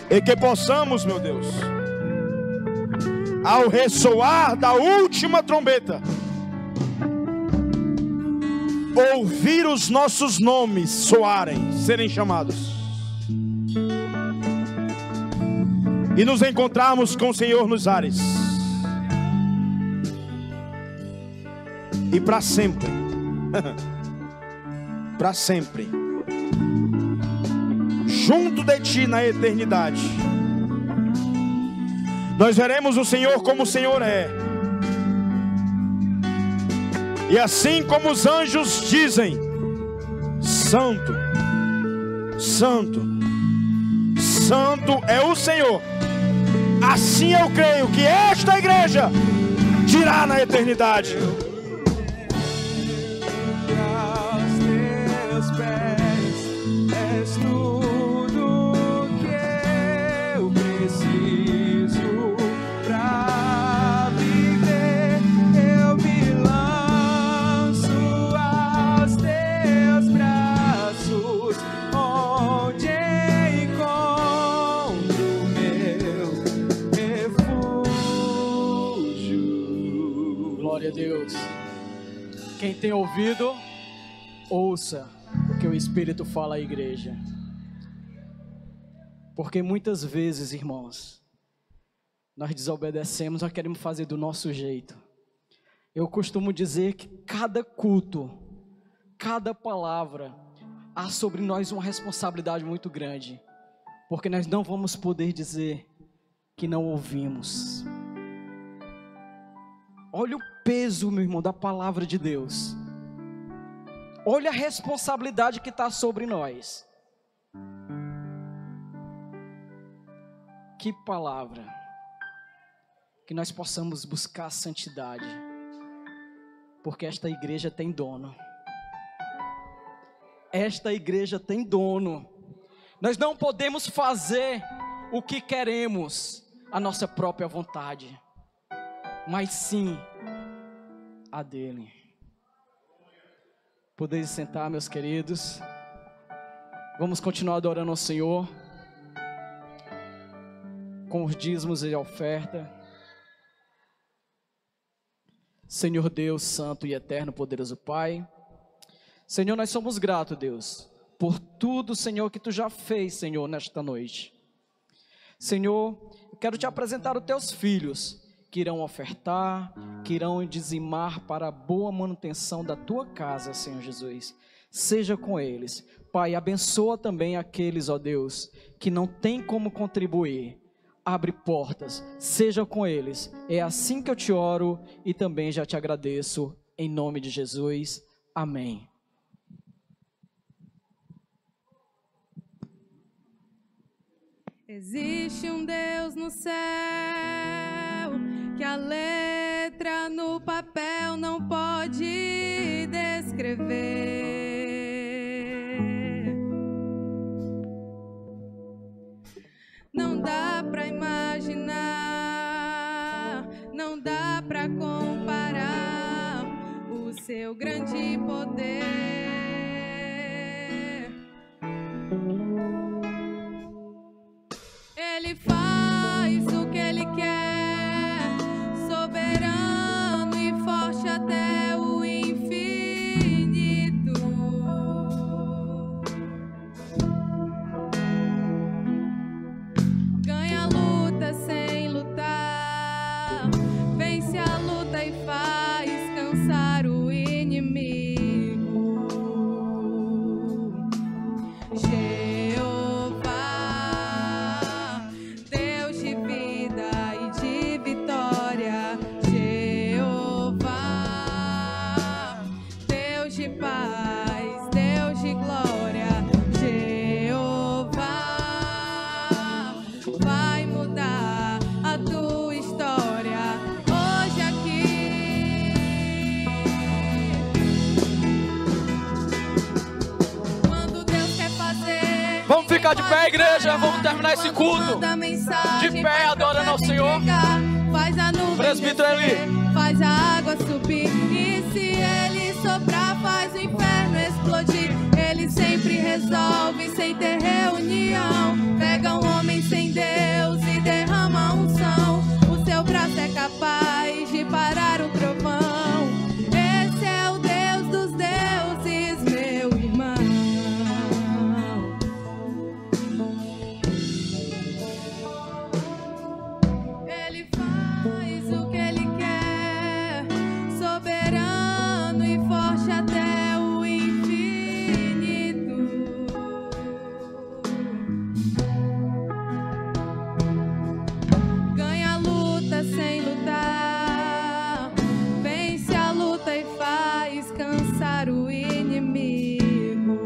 E que possamos, meu Deus, ao ressoar da última trombeta, ouvir os nossos nomes soarem, serem chamados, e nos encontrarmos com o Senhor nos ares, e para sempre, para sempre, junto de ti na eternidade, nós veremos o Senhor como o Senhor é. E assim como os anjos dizem: Santo, Santo, Santo é o Senhor, assim eu creio que esta igreja dirá na eternidade:
Deus. Quem tem ouvido, ouça o que o Espírito fala à igreja. Porque muitas vezes, irmãos, nós desobedecemos, nós queremos fazer do nosso jeito. Eu costumo dizer que cada culto, cada palavra, há sobre nós uma responsabilidade muito grande. Porque nós não vamos poder dizer que não ouvimos. Olha o peso, meu irmão, da palavra de Deus. Olha a responsabilidade que está sobre nós. Que palavra. Que nós possamos buscar a santidade. Porque esta igreja tem dono. Esta igreja tem dono. Nós não podemos fazer o que queremos. a nossa própria vontade, mas sim a dele. Podeis sentar, meus queridos. Vamos continuar adorando ao Senhor com os dízimos e a oferta. Senhor Deus, Santo e Eterno, poderoso Pai, Senhor, nós somos gratos, Deus, por tudo, Senhor, que Tu já fez, Senhor, nesta noite. Senhor, eu quero Te apresentar os Teus filhos, que irão ofertar, que irão dizimar para a boa manutenção da Tua casa, Senhor Jesus. Seja com eles. Pai, abençoa também aqueles, ó Deus, que não têm como contribuir. Abre portas, seja com eles. É assim que eu te oro e também já te agradeço, em nome de Jesus. Amém.
Existe um Deus no céu, que a letra no papel não pode descrever. Não dá pra imaginar, não dá pra comparar o seu grande poder. Ele faz o que Ele quer, soberano e forte até o infinito. Ganha a luta sem lutar, vence a luta e faz cansar o inimigo.
Ficar de pé, igreja, vamos terminar esse culto de pé, adorando ao Senhor. Presbítero Eli,
faz a água subir, e se Ele soprar faz o inferno explodir. Ele sempre resolve sem ter reunião, pega um homem sem Deus e derrama unção. O seu braço é capaz de parar um trovão. Esse é o Deus dos deuses, meu irmão. Até o infinito. Ganha a luta sem lutar, vence a luta e faz cansar o inimigo.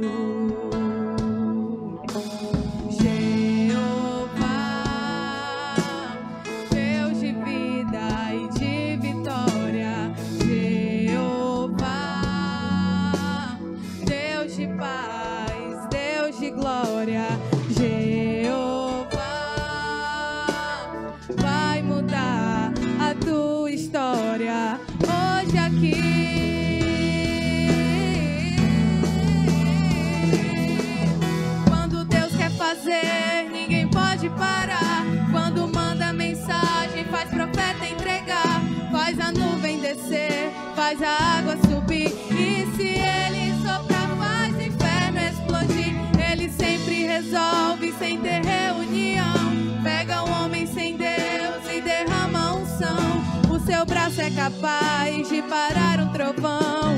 Jeová, Deus de vida e de vitória. Deus de paz, Deus de glória, Jeová, vai mudar a tua história hoje aqui. Quando Deus quer fazer, ninguém pode parar. Quando manda mensagem, faz profeta entregar, faz a nuvem descer, faz a água subir, e se Ele soprar faz o inferno explodir. Ele sempre resolve sem ter reunião, pega um homem sem Deus e derrama unção. O seu braço é capaz de parar um trovão.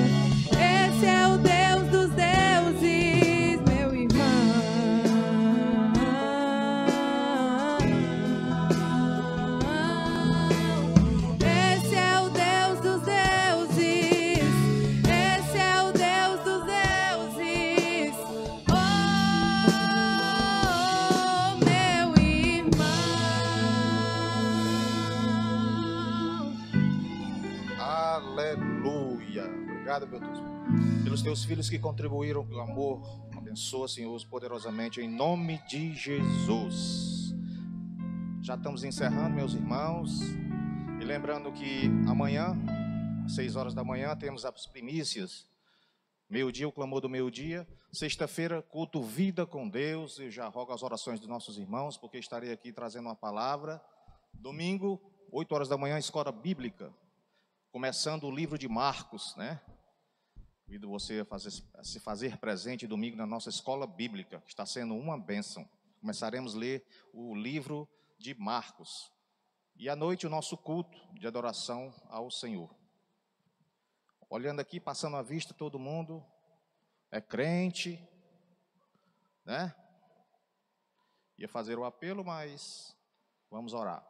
Esse é o Deus dos deuses, meu irmão. Esse é o Deus dos deuses. Esse é o Deus dos deuses. Oh, meu irmão.
Aleluia. Obrigado, meu Deus, pelos teus filhos que contribuíram com amor. Abençoa, Senhor, poderosamente, em nome de Jesus. Já estamos encerrando, meus irmãos. E lembrando que amanhã, às 6 horas da manhã, temos as primícias. Meio-dia, o clamor do meio-dia. Sexta-feira, culto Vida com Deus. Eu já rogo as orações dos nossos irmãos, porque estarei aqui trazendo uma palavra. Domingo, 8 horas da manhã, escola bíblica. Começando o livro de Marcos, né? Convido você a se fazer presente domingo na nossa escola bíblica. Está sendo uma bênção. Começaremos a ler o livro de Marcos. E à noite o nosso culto de adoração ao Senhor. Olhando aqui, passando a vista, todo mundo é crente, né? Ia fazer o apelo, mas vamos orar.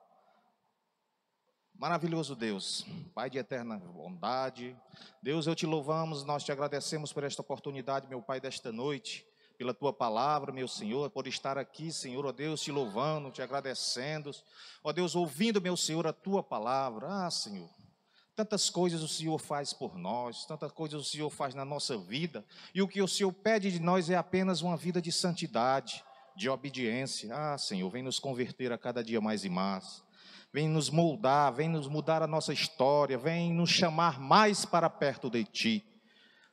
Maravilhoso Deus, Pai de eterna bondade, Deus, eu te louvamos, nós te agradecemos por esta oportunidade, meu Pai, desta noite, pela tua palavra, meu Senhor, por estar aqui, Senhor, ó Deus, te louvando, te agradecendo, ó Deus, ouvindo, meu Senhor, a tua palavra. Senhor, tantas coisas o Senhor faz por nós, tantas coisas o Senhor faz na nossa vida, e o que o Senhor pede de nós é apenas uma vida de santidade, de obediência. Senhor, vem nos converter a cada dia mais e mais. Vem nos moldar, vem nos mudar a nossa história, vem nos chamar mais para perto de Ti.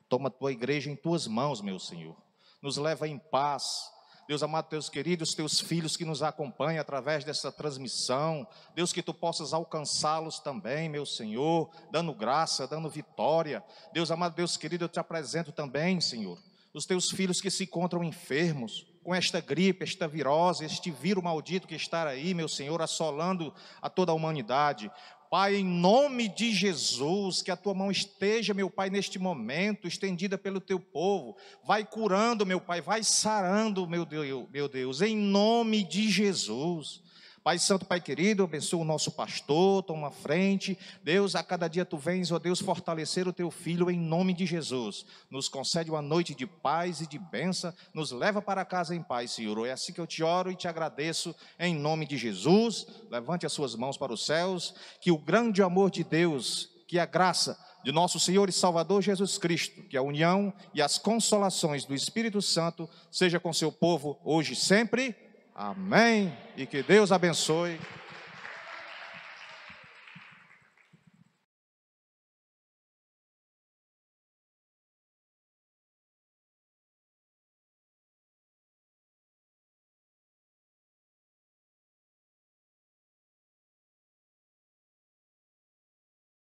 Toma a Tua igreja em Tuas mãos, meu Senhor. Nos leva em paz. Deus amado, Teus queridos, Teus filhos que nos acompanham através dessa transmissão. Deus, que Tu possas alcançá-los também, meu Senhor, dando graça, dando vitória. Deus amado, Deus querido, eu Te apresento também, Senhor, os Teus filhos que se encontram enfermos, com esta gripe, esta virose, este vírus maldito que está aí, meu Senhor, assolando a toda a humanidade. Pai, em nome de Jesus, que a Tua mão esteja, meu Pai, neste momento, estendida pelo Teu povo. Vai curando, meu Pai, vai sarando, meu Deus, em nome de Jesus. Pai Santo, Pai querido, abençoa o nosso pastor, toma a frente. Deus, a cada dia Tu vens, ó Deus, fortalecer o Teu filho em nome de Jesus. Nos concede uma noite de paz e de bênção, nos leva para casa em paz, Senhor. É assim que eu Te oro e Te agradeço em nome de Jesus. Levante as suas mãos para os céus, que o grande amor de Deus, que a graça de nosso Senhor e Salvador Jesus Cristo, que a união e as consolações do Espírito Santo seja com seu povo hoje e sempre. Amém. E que Deus abençoe.